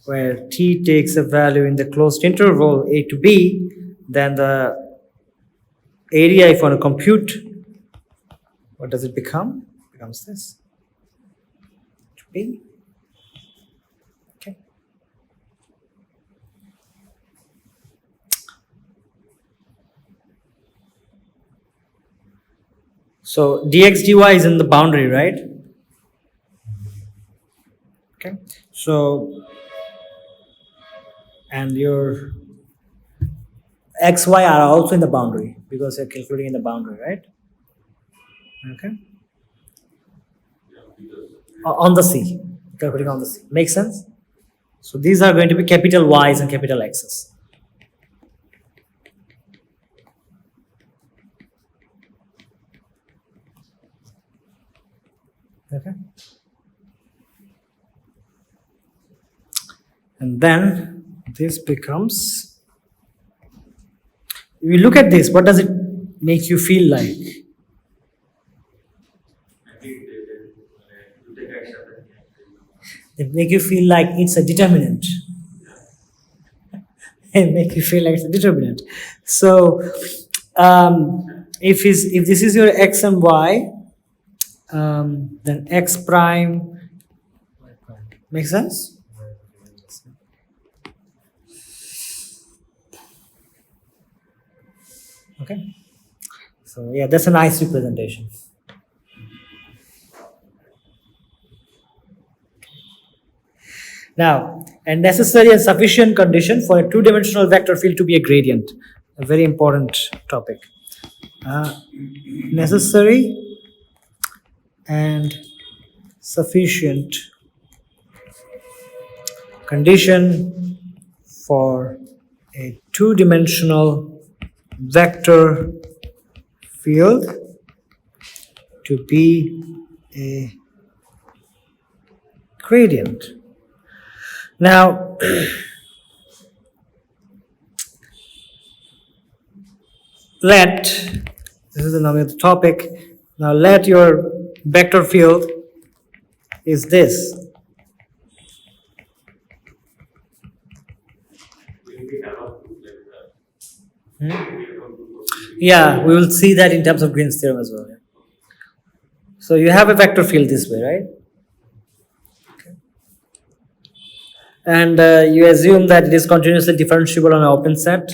where t takes a value in the closed interval a to b, then the area, if you want to compute, what does it become? It becomes this, to b. Okay. So dx dy is in the boundary, right? Okay. So, and your x, y are also in the boundary because you're calculating in the boundary, right? Okay. On the C, calculating on the C. Makes sense? So these are going to be capital Y's and capital X's. Okay. And then this becomes, you look at this, what does it make you feel like? I think you take action. They make you feel like it's a determinant. They make you feel like it's a determinant. So if this is your x and y, then x prime, makes sense? Okay. So yeah, that's a nice representation. Now, and necessary and sufficient condition for a two-dimensional vector field to be a gradient. A very important topic. Necessary and sufficient condition for a two-dimensional vector field to be a gradient. Now, this is the name of the topic. Now let your vector field is this. Yeah, we will see that in terms of Green's theorem as well. So you have a vector field this way, right? Okay. And you assume that it is continuously differentiable on an open set.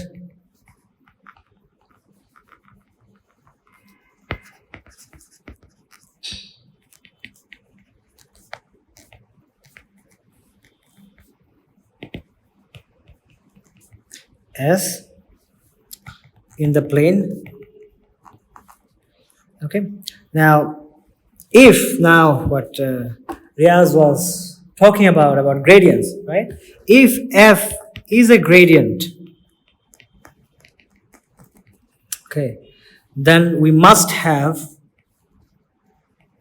S in the plane. Okay. Now, if what Riaz was talking about gradients, right? If f is a gradient, okay, then we must have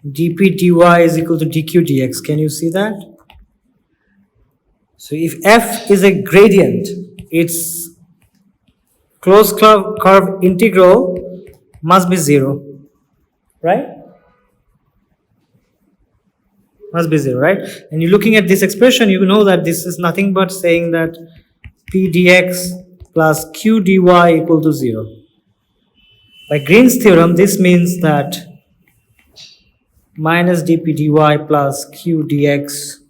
dp dy is equal to dq dx. Can you see that? So if f is a gradient, its closed curve integral must be 0, right? Must be 0, right? And you're looking at this expression, you know that this is nothing but saying that p dx plus q dy equal to 0. By Green's theorem, this means that minus dp dy plus q dx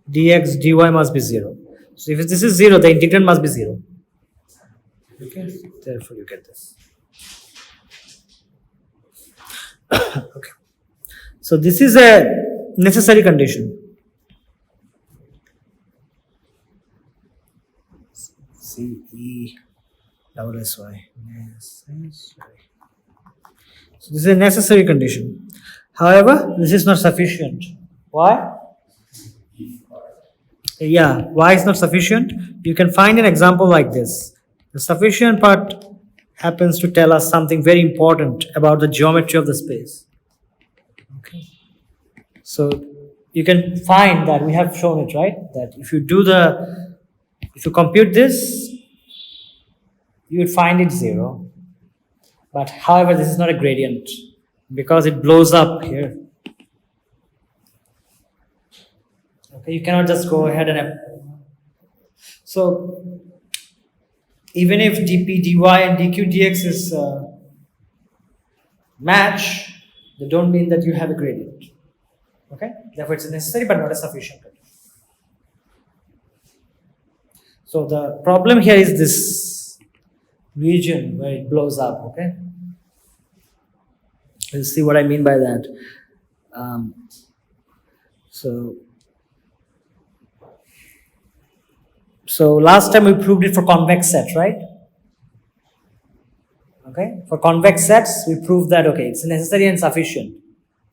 dy must be 0. So if this is 0, the integrand must be 0. Okay, therefore you get this. Okay. So this is a necessary condition. CE double SY. Necessary. So this is a necessary condition. However, this is not sufficient. Why? Yeah, why is not sufficient? You can find an example like this. The sufficient part happens to tell us something very important about the geometry of the space. Okay. So you can find that we have shown it, right? That if you compute this, you would find it 0. But however, this is not a gradient because it blows up here. Okay, you cannot just go ahead and so even if dp dy and dq dx is match, they don't mean that you have a gradient. Okay, therefore it's necessary but not a sufficient condition. So the problem here is this region where it blows up. Okay, we'll see what I mean by that. So last time we proved it for convex sets, right? Okay, for convex sets we proved that it's necessary and sufficient.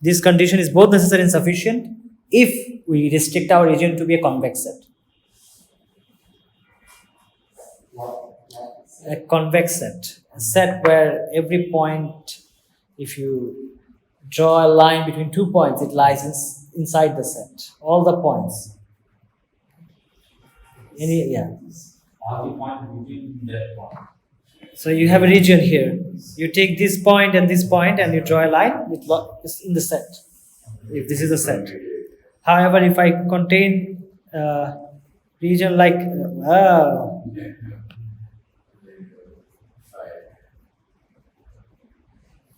This condition is both necessary and sufficient if we restrict our region to be a convex set. A convex set, a set where every point, if you draw a line between 2 points, it lies inside the set. All the points. All the point within that point. So you have a region here. You take this point and this point and you draw a line with what is in the set. If this is a set. However, if I contain a region like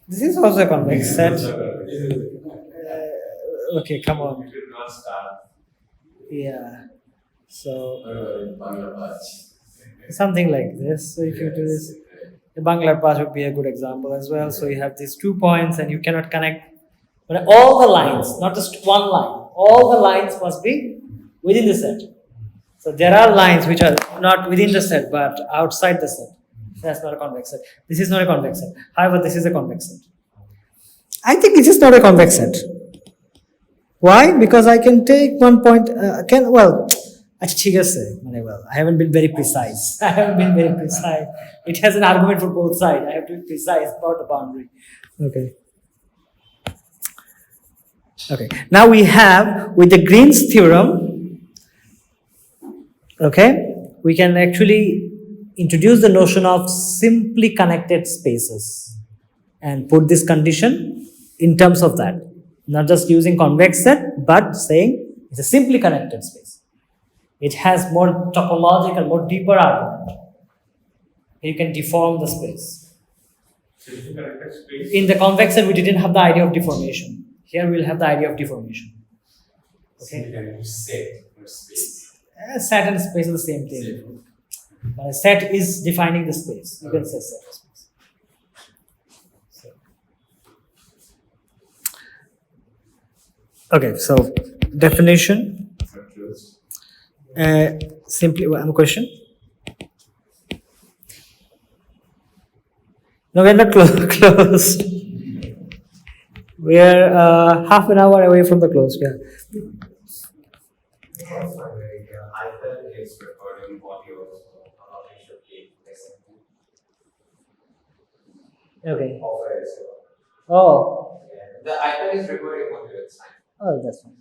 this is also a convex set. Okay, come on. Yeah. So something like this. So if you do this, the Bangla path would be a good example as well. So you have these 2 points and you cannot connect. But all the lines, not just one line, all the lines must be within the set. So there are lines which are not within the set but outside the set. That's not a convex set. This is not a convex set. However, this is a convex set. I think this is not a convex set. Why? Because I can take one point, I haven't been very precise. It has an argument for both sides. I have to be precise about the boundary. Okay. Okay. Now we have, with the Green's theorem, okay, we can actually introduce the notion of simply connected spaces and put this condition in terms of that. Not just using convex set, but saying it's a simply connected space. It has more topological, more deeper argument. You can deform the space. Simply connected space. In the convex set, we didn't have the idea of deformation. Here we'll have the idea of deformation. Okay. Set or space. Set and space are the same thing. But a set is defining the space. You can say set or space. Okay, so definition. Simply, one question. No, we are not closed. We are half an hour away from the close. Yeah. iPad is recording audio, it should be Okay. over. Oh. The iPad is recording audio, it's fine. Oh, that's fine.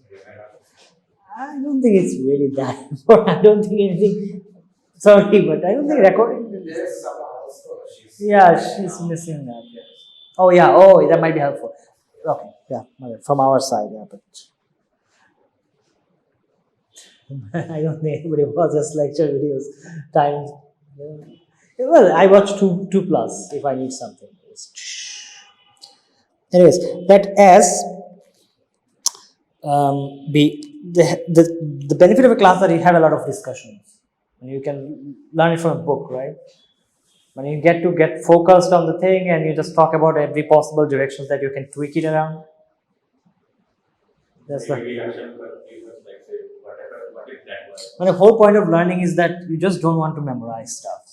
I don't think it's really that important. I don't think anything. Sorry, but I don't think recording. There's someone also. Yeah, she's missing that. Yeah. Oh, yeah. Oh, that might be helpful. Okay. Yeah. From our side, yeah. But I don't think anybody watches lecture videos times. Well, I watch two plus if I need something. Anyways, let S be the benefit of a class that you have a lot of discussions and you can learn it from a book, right? When you get focused on the thing and you just talk about every possible directions that you can tweak it around. That's the And the whole point of learning is that you just don't want to memorize stuff.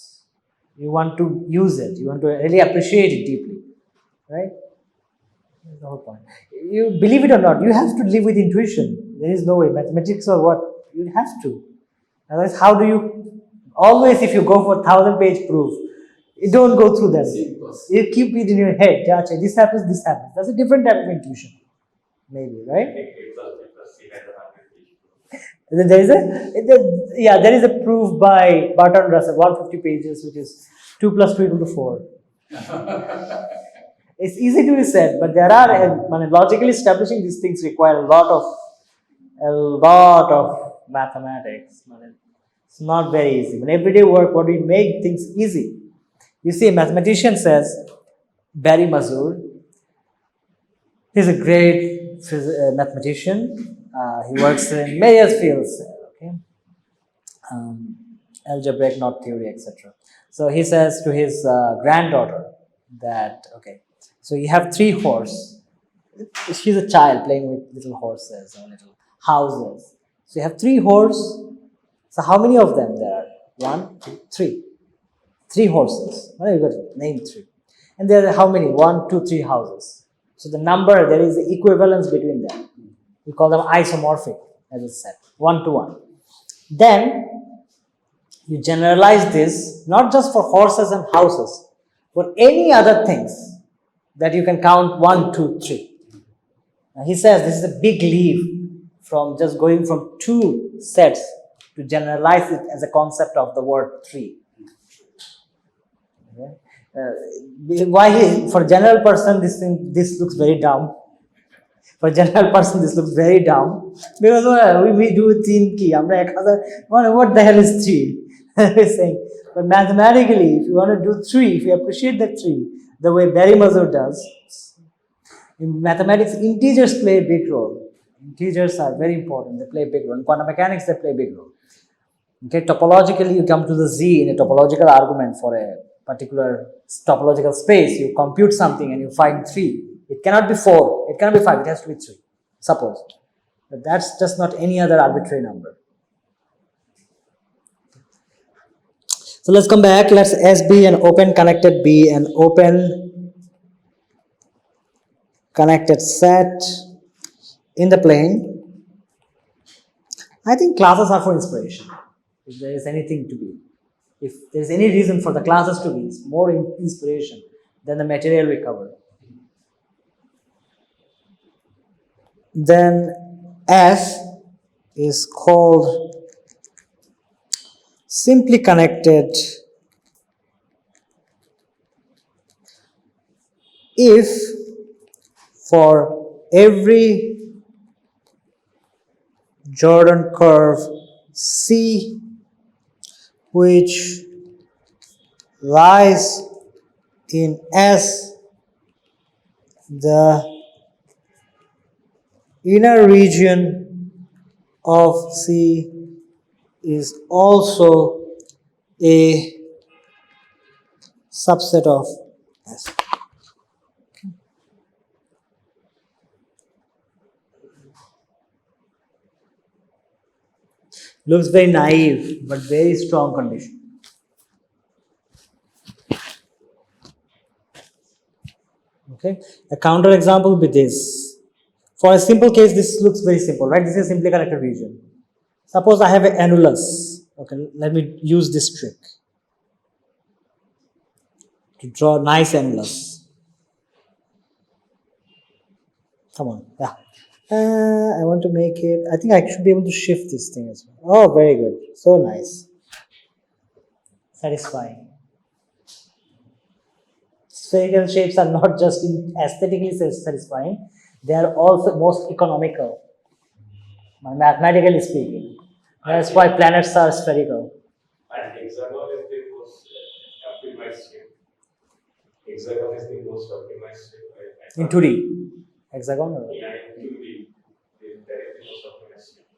You want to use it. You want to really appreciate it deeply, right? That's the whole point. You believe it or not, you have to live with intuition. There is no way. Mathematics or what? You have to. Otherwise, how do you? Always, if you go for 1,000-page proof, you don't go through them. You keep it in your head. This happens, this happens. That's a different type of intuition, maybe, right? There is a proof by Barton Russell, 150 pages, which is 2 plus 2 equal to 4. It's easy to be said, but there are logically establishing these things require a lot of mathematics. It's not very easy. In everyday work, what we make things easy. You see, a mathematician says, Barry Mazur, he's a great mathematician. He works in various fields, okay, algebraic knot theory, etc. So he says to his granddaughter that, okay, so you have 3 horses. She's a child playing with little horses or little houses. So you have 3 horses. So how many of them there are? 1, 2, 3. 3 horses. Well, you got to name 3. And there are how many? 1, 2, 3 houses. So the number, there is the equivalence between them. We call them isomorphic, as I said, 1 to 1. Then you generalize this not just for horses and houses, but any other things that you can count 1, 2, 3. Now he says this is a big leap from just going from 2 sets to generalize it as a concept of the word 3. Okay? For a general person, this looks very dumb. For a general person, this looks very dumb because we do 3 key. What the hell is 3? We're saying, but mathematically, if you want to do 3, if you appreciate that 3, the way Barry Mazur does, in mathematics, integers play a big role. Integers are very important. They play a big role. In quantum mechanics, they play a big role. Okay, topologically, you come to the Z in a topological argument for a particular topological space. You compute something and you find 3. It cannot be 4, it cannot be 5, it has to be 3, suppose. But that's just not any other arbitrary number. So let's come back. Let's S be an open connected B, an open connected set in the plane. I think classes are for inspiration. If there is anything to be, if there is any reason for the classes to be, it's more inspiration than the material we cover. Then F is called simply connected if for every Jordan curve C which lies in S, the inner region of C is also a subset of S. Looks very naive, but very strong condition. Okay, a counter example will be this. For a simple case, this looks very simple, right? This is a simply connected region. Suppose I have an annulus. Okay, let me use this trick to draw a nice annulus. Come on, yeah. I want to make it, I think I should be able to shift this thing as well. Oh, very good. So nice. Satisfying. Spherical shapes are not just aesthetically satisfying, they are also most economical, mathematically speaking. That's why planets are spherical. And hexagon is the most optimized shape. Hexagon is the most optimized shape. In 2D. Hexagon? Or? Yeah, in 2D. That is the most optimized shape.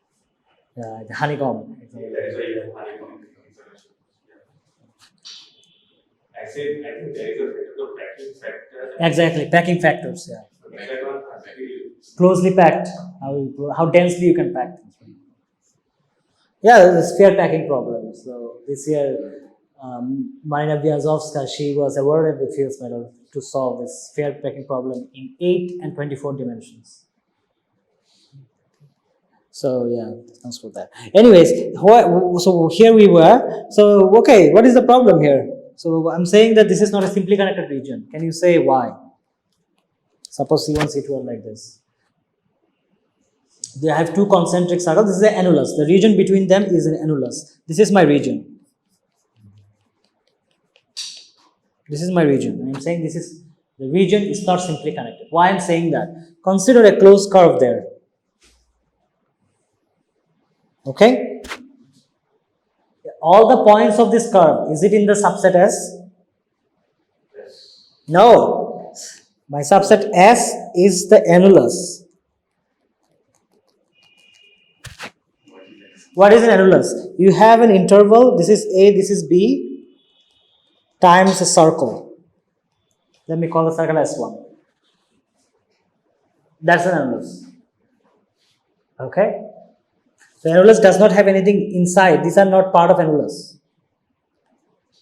Yeah, the honeycomb. That is why you have honeycomb. I think there is a critical packing factor. Exactly, packing factors, yeah. Hexagon are very Closely packed, how densely you can pack things. Yeah, there's a sphere packing problem. So this year, Marina Vyazovska, she was awarded the Fields Medal to solve this sphere packing problem in 8 and 24 dimensions. So yeah, thanks for that. Anyways, so here we were. So okay, what is the problem here? So I'm saying that this is not a simply connected region. Can you say why? Suppose C1, C2 are like this. They have two concentric circles. This is an annulus. The region between them is an annulus. This is my region. This is my region. I'm saying this is the region is not simply connected. Why I'm saying that? Consider a closed curve there. Okay? All the points of this curve, is it in the subset S? Yes. No. My subset S is the annulus. What is an annulus? You have an interval, this is A, this is B, times a circle. Let me call the circle S1. That's an annulus. Okay? The annulus does not have anything inside. These are not part of annulus.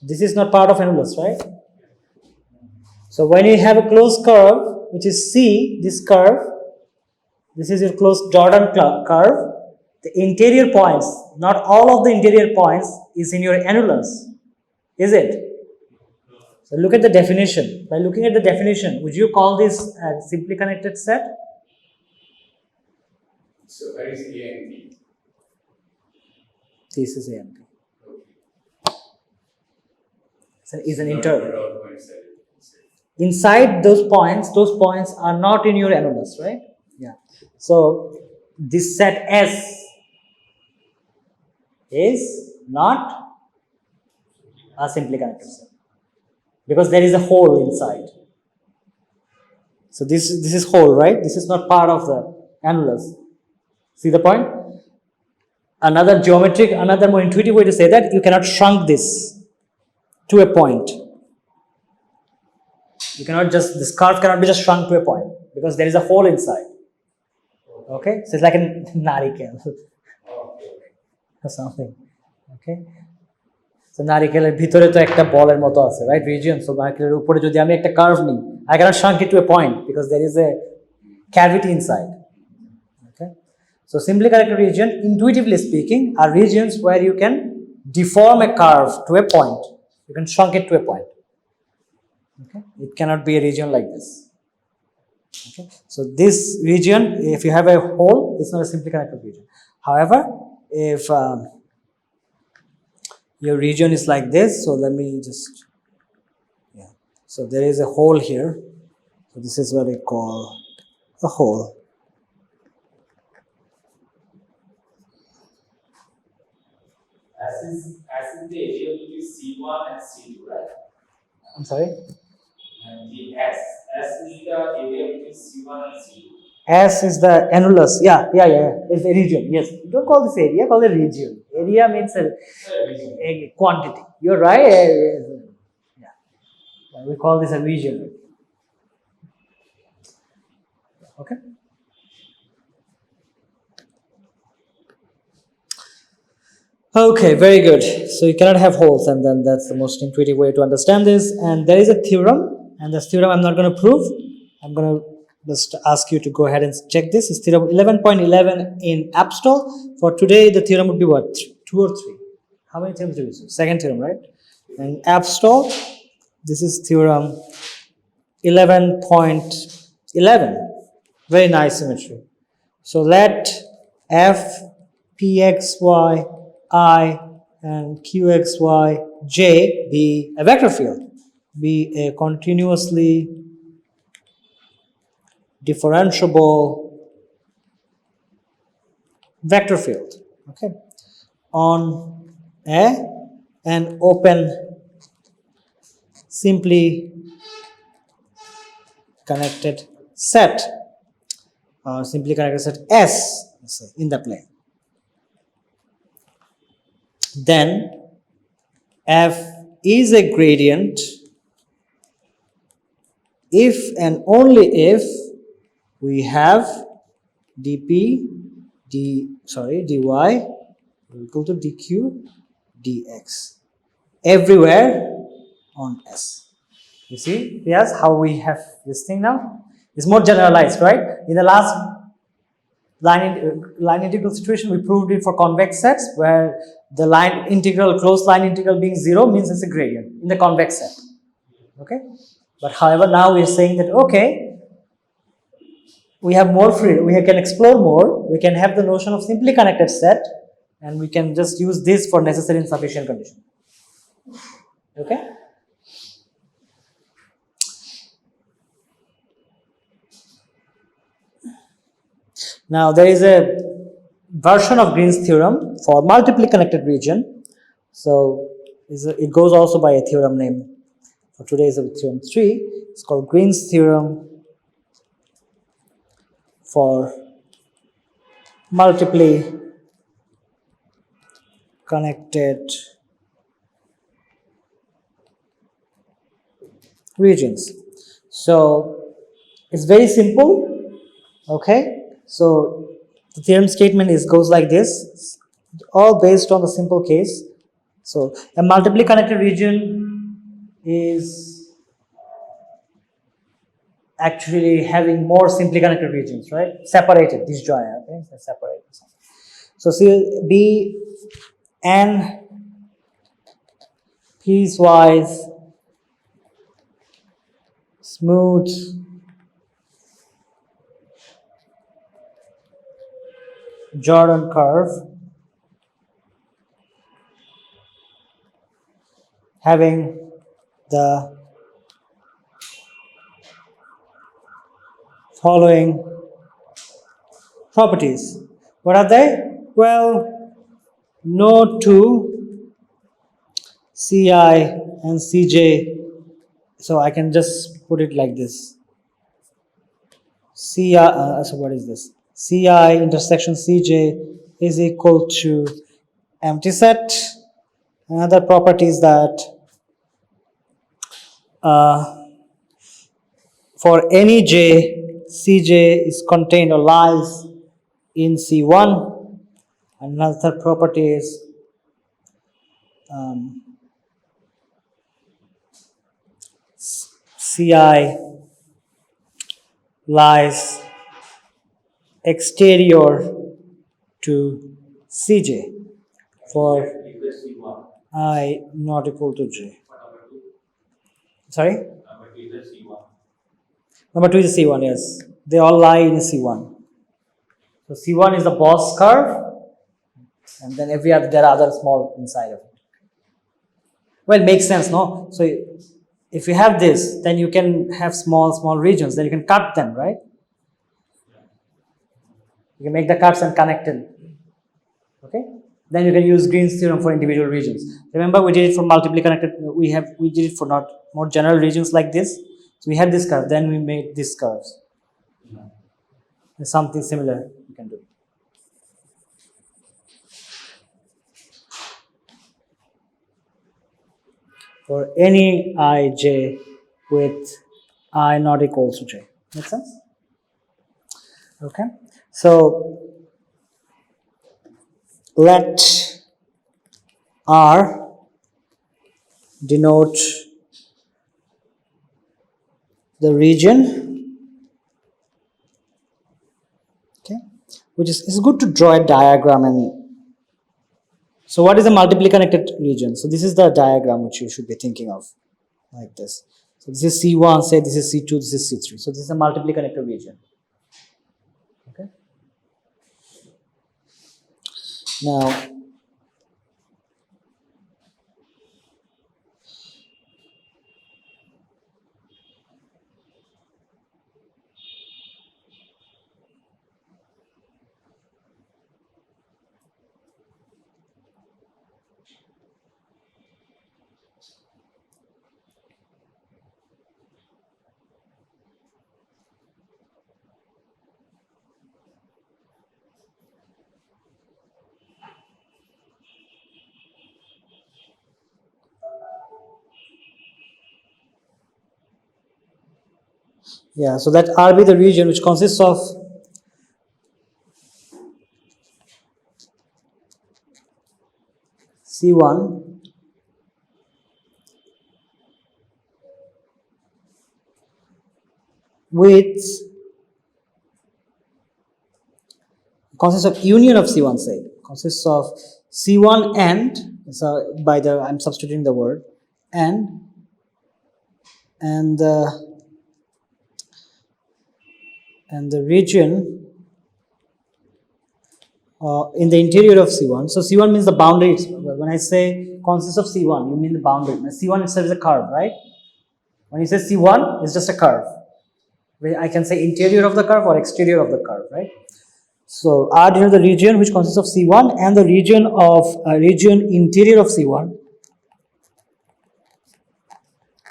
This is not part of annulus, right? So when you have a closed curve, which is C, this curve, this is your closed Jordan curve, the interior points, not all of the interior points is in your annulus, is it? So look at the definition. By looking at the definition, would you call this a simply connected set? So where is A and B? This is A and B. Okay. So is an Not interval. all points are Inside those points are not in your annulus, right? Yeah. So this set S is not a simply connected set because there is a hole inside. So this is hole, right? This is not part of the annulus. See the point? Another more intuitive way to say that, you cannot shrunk this to a point. You cannot just, this curve cannot be just shrunk to a point because there is a hole inside. Okay? So it's like a narikel or something. Okay? So নারিকেলের ভিতরে তো একটা বলের মতো আছে, right? Region. So নারিকেলের উপরে যদি আমি একটা curve নিই, I cannot shrink it to a point because there is a cavity inside. Okay. So simply connected region, intuitively speaking, are regions where you can deform a curve to a point. You can shrink it to a point. Okay. It cannot be a region like this. Okay. So this region, if you have a hole, it's not a simply connected region. However, if your region is like this, so let me just, yeah. So there is a hole here. So this is what I call a hole. S is the area between C1 and C2, right? I'm sorry? And the S is the area between C1 and C2. S is the annulus. Yeah. It's a region. Yes. You don't call this area, call it region. Area means a quantity. You're right. Yeah. We call this a region. Okay. Okay, very good. So you cannot have holes, and then that's the most intuitive way to understand this. And there is a theorem, and this theorem I'm not going to prove. I'm going to just ask you to go ahead and check this. It's theorem 11.11 in Abstol. For today, the theorem would be what? 2 or 3? How many theorems do we use? Second theorem, right? And Abstol, this is theorem 11.11. Very nice symmetry. So let f pxy I and qxy j be a vector field, be a continuously differentiable vector field, okay, on an open simply connected set, or simply connected set S in the plane. Then f is a gradient if and only if we have dp dy equal to dq dx everywhere on S. You see, yes, how we have this thing now? It's more generalized, right? In the last line integral situation, we proved it for convex sets where the closed line integral being 0 means it's a gradient in the convex set. Okay? But however, now we are saying that, okay, we have more freedom, we can explore more, we can have the notion of simply connected set, and we can just use this for necessary and sufficient condition. Okay? Now there is a version of Green's theorem for multiply connected region. So it goes also by a theorem name. For today is theorem 3. It's called Green's theorem for multiply connected regions. So it's very simple. Okay. So the theorem statement goes like this, all based on the simple case. So a multiply connected region is actually having more simply connected regions, right? Separated, disjoint, okay? So separated. So see, be n piecewise smooth Jordan curve having the following properties. What are they? Well, no two Ci and Cj, so I can just put it like this. Ci, so what is this? Ci intersection Cj is equal to empty set. Another property is that for any j, Cj is contained or lies in C1. Another property is Ci lies exterior to Cj for Is the C1. I not equal to j. What number 2? Sorry? Number 2 is the C1. Number 2 is C1, yes. They all lie in C1. So C1 is the boss curve, and then every other, there are other small inside of it. Well, it makes sense, no? So if you have this, then you can have small regions, then you can cut them, right? You can make the cuts and connect them. Okay? Then you can use Green's theorem for individual regions. Remember, we did it for multiply connected, we did it for not more general regions like this. So we had this curve, then we made these curves. There's something similar you can do. For any ij with I not equals to j. Make sense? Okay. So let R denote the region, okay, which is it's good to draw a diagram. And so what is a multiply connected region? So this is the diagram which you should be thinking of, like this. So this is C1, say this is C2, this is C3. So this is a multiply connected region. Okay. Now yeah, so that R be the region which consists of C1 with consists of union of C1, say consists of C1 and, so by the I'm substituting the word and the region in the interior of C1. So C1 means the boundary. When I say consists of C1, you mean the boundary. C1 itself is a curve, right? When you say C1, it's just a curve. I can say interior of the curve or exterior of the curve, right? So R denotes the region which consists of C1 and the region of region interior of C1,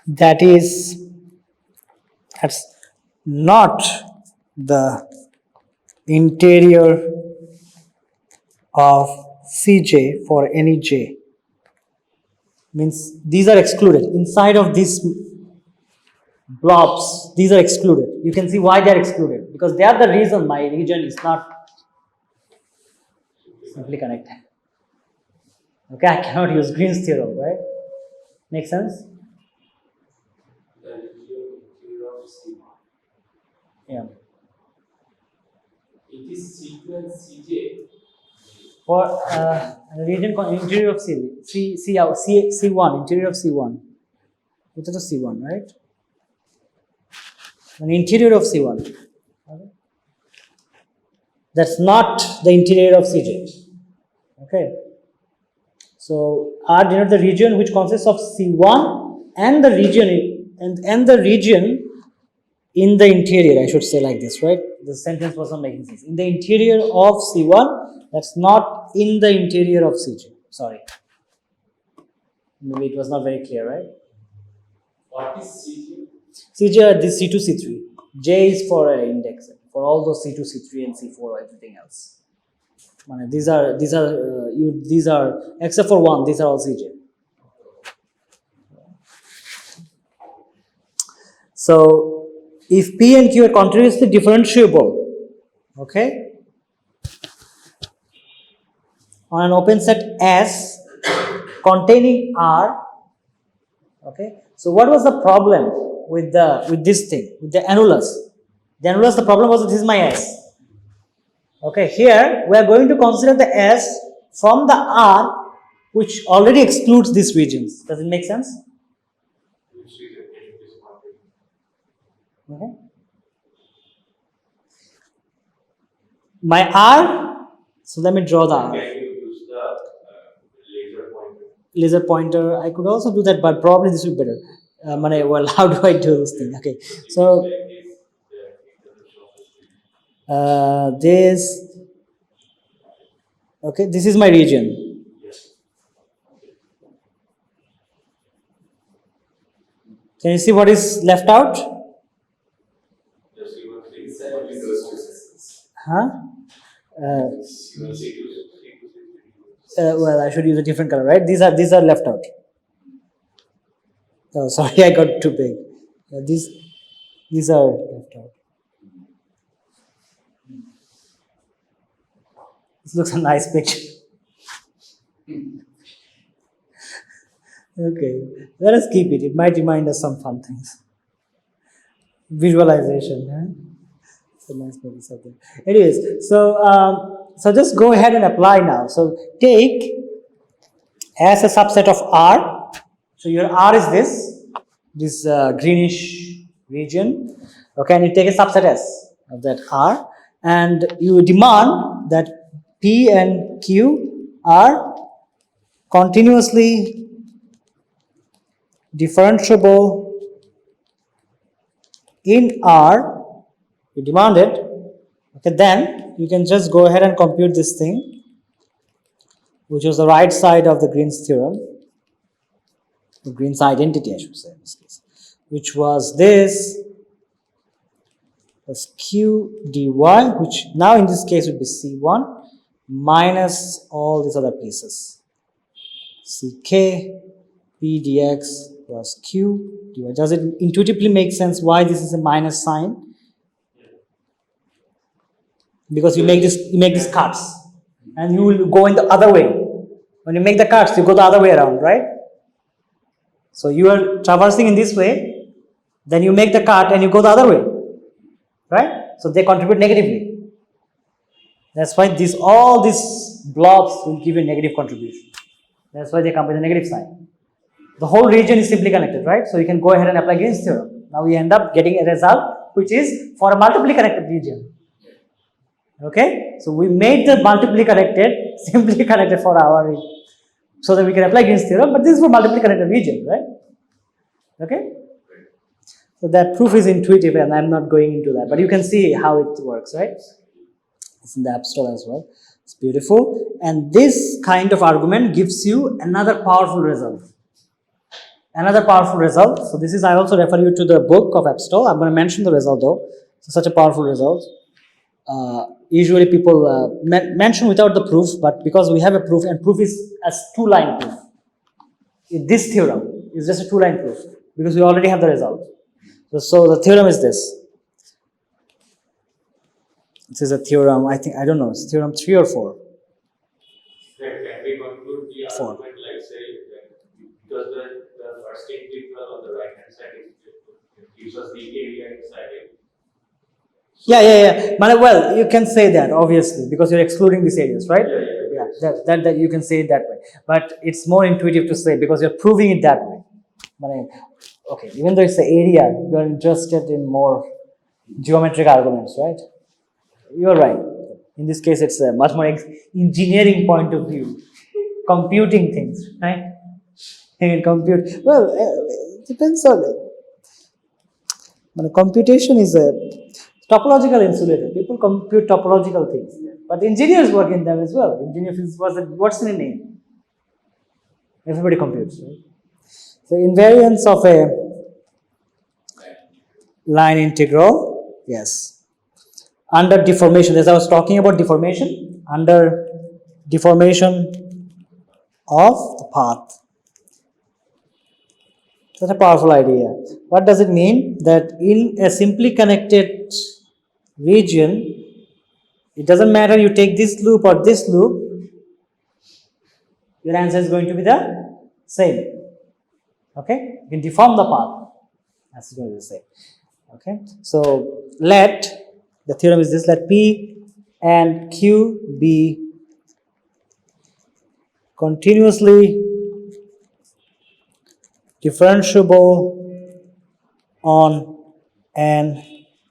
that's not the interior of Cj for any j. Means these are excluded. Inside of these blobs, these are excluded. You can see why they are excluded. Because they are the reason my region is not simply connected. Okay, I cannot use Green's theorem, right? Make sense? The region interior of C1. Yeah. It is C2 and Cj. For the region interior of C1, interior of C1. It is a C1, right? An interior of C1. Okay. That's not the interior of Cj. Okay. So R denotes the region which consists of C1 and the region and the region in the interior, I should say like this, right? The sentence was not making sense. In the interior of C1, that's not in the interior of Cj. Sorry. Maybe it was not very clear, right? What is Cj? Cj are this C2, C3. J is for index, for all those C2, C3 and C4, everything else. These are except for one, these are all Cj. So if P and Q are continuously differentiable, okay, on an open set S containing R, okay. So what was the problem? with this thing, with the annulus. The annulus, the problem was that this is my S. Okay, here we are going to consider the S from the R, which already excludes these regions. Does it make sense? Okay. My R, so let me draw the R. Can you use the laser pointer? Laser pointer, I could also do that, but probably this would be better. Well, how do I do this thing? Okay, so this, okay, this is my region. Yes. Can you see what is left out? Just you will see Huh? Well, I should use a different color, right? These are left out. Oh, sorry, I got too big. These are left out. This looks a nice picture. Okay, let us keep it. It might remind us some fun things. Visualization. It's a nice picture subject. Anyways, so just go ahead and apply now. So take as a subset of R. So your R is this greenish region. Okay, and you take a subset S of that R, and you demand that P and Q are continuously differentiable in R. You demand it. Okay, then you can just go ahead and compute this thing, which is the right side of the Green's theorem, the Green's identity, I should say in this case, which was this plus Q dy, which now in this case would be C1 minus all these other pieces, Ck P dx plus Q dy. Does it intuitively make sense why this is a minus sign? Because you make these cuts, and you will go in the other way. When you make the cuts, you go the other way around, right? So you are traversing in this way, then you make the cut and you go the other way, right? So they contribute negatively. That's why all these blobs will give you a negative contribution. That's why they come with a negative sign. The whole region is simply connected, right? So you can go ahead and apply Green's theorem. Now we end up getting a result which is for a multiply connected region. Okay, so we made the multiply connected simply connected for our, so that we can apply Green's theorem, but this is for multiply connected region, right? Okay, so that proof is intuitive and I'm not going into that, but you can see how it works, right? It's in the Abstract as well. It's beautiful, and this kind of argument gives you another powerful result. Another powerful result. So this is, I also refer you to the book of Abstract. I'm going to mention the result though. It's such a powerful result. Usually people mention without the proof, but because we have a proof, and proof is a two-line proof. This theorem is just a two-line proof because we already have the result. So the theorem is this. This is a theorem, I don't know, it's theorem 3 or 4. Can we conclude the 4. argument, like say, because the first integral on the right hand side gives us the area inside it. Yeah. Well, you can say that obviously because you're excluding these areas, right? Yeah. That you can say it that way. But it's more intuitive to say because you're proving it that way. Okay, even though it's the area, you're interested in more geometric arguments, right? You're right. In this case, it's a much more engineering point of view, computing things, right? And compute. Well, it depends on it. Computation is a topological insulator. People compute topological things, but engineers work in them as well. Engineers, what's in a name? Everybody computes, right? So invariance of a line integral, yes. Under deformation, as I was talking about deformation, under deformation of the path. Such a powerful idea. What does it mean? That in a simply connected region, it doesn't matter you take this loop or this loop, your answer is going to be the same. Okay? You can deform the path. S is going to be the same. Okay, so let the theorem is this: let P and Q be continuously differentiable on an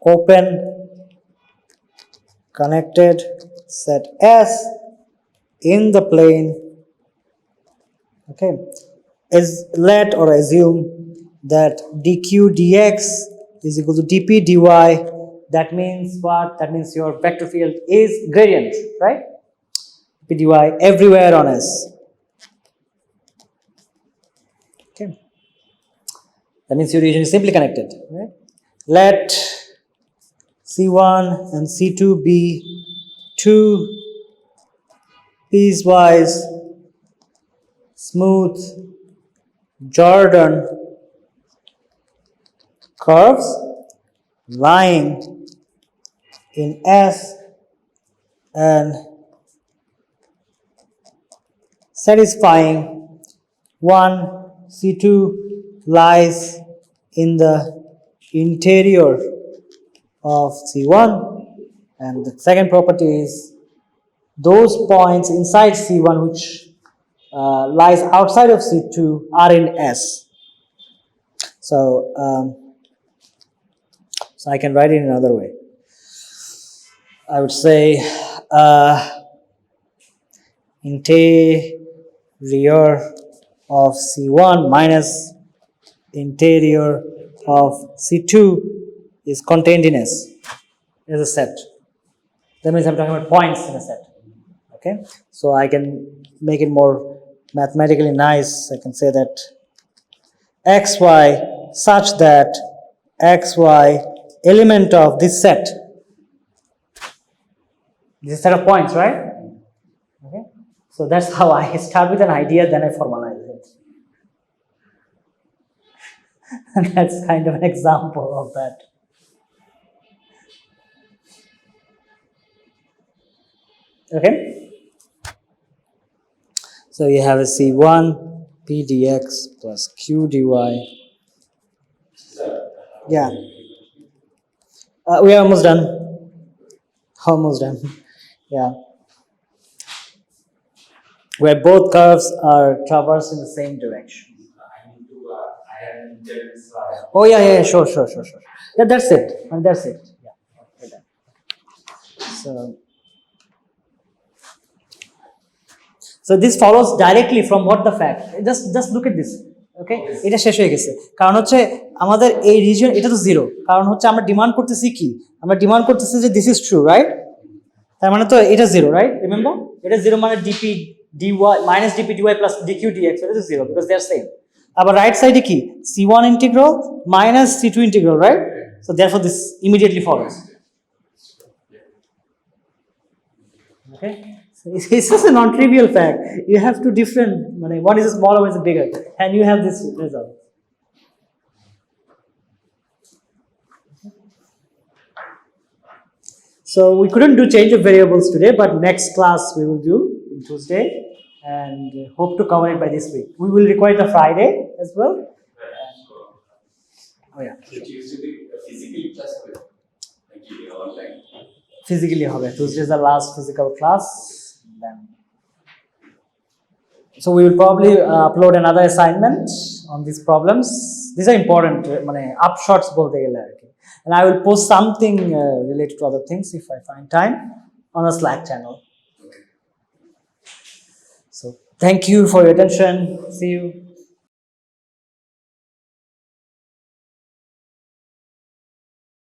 open connected set S in the plane. Okay, is let or assume that dq dx is equal to dp dy. That means what? That means your vector field is gradient, right? dp dy everywhere on S. Okay, that means your region is simply connected, right? Let C1 and C2 be two piecewise smooth Jordan curves lying in S and satisfying one C2 lies in the interior of C1, and the second property is those points inside C1 which lies outside of C2 are in S. So I can write it in another way. I would say interior of C1 minus interior of C2 is contained in S as a set. That means I'm talking about points in a set. Okay, so I can make it more mathematically nice. I can say that xy such that xy element of this set. This is a set of points, right? Okay, so that's how I start with an idea, then I formalize it. And that's kind of an example of that. Okay, so you have a C1 P dx plus Q dy. Yeah, we are almost done. Almost done. Yeah, where both curves are traversed in the same direction. I need to add an integral slide. Oh yeah, sure. Yeah, that's it. And that's it. Yeah. Okay, done. So this follows directly from what the fact. Just look at this. Okay, এটা শেষ হয়ে গেছে কারণ হচ্ছে আমাদের এই region এটা তো জিরো কারণ হচ্ছে আমরা ডিমান্ড করতেছি কি আমরা ডিমান্ড করতেছি যে দিস ইজ ট্রু রাইট তার মানে তো এটা জিরো রাইট রিমেম্বার এটা জিরো মানে dp dy minus dp dy plus dq dx এটা তো zero because they are same আবার রাইট সাইডে কি c1 integral minus c2 integral right so therefore this immediately follows okay. It's just a non-trivial fact. You have two different, one is smaller, one is bigger, and you have this result. So we couldn't do change of variables today, but next class we will do on Tuesday, and hope to cover it by this week. We will require the Friday as well. Oh yeah. So Tuesday, physically class like online. Physically, Tuesday is the last physical class. Then. So we will probably upload another assignment on these problems. These are important, upshots bolte gele arki. And I will post something related to other things if I find time on the Slack channel. So thank you for your attention. See you.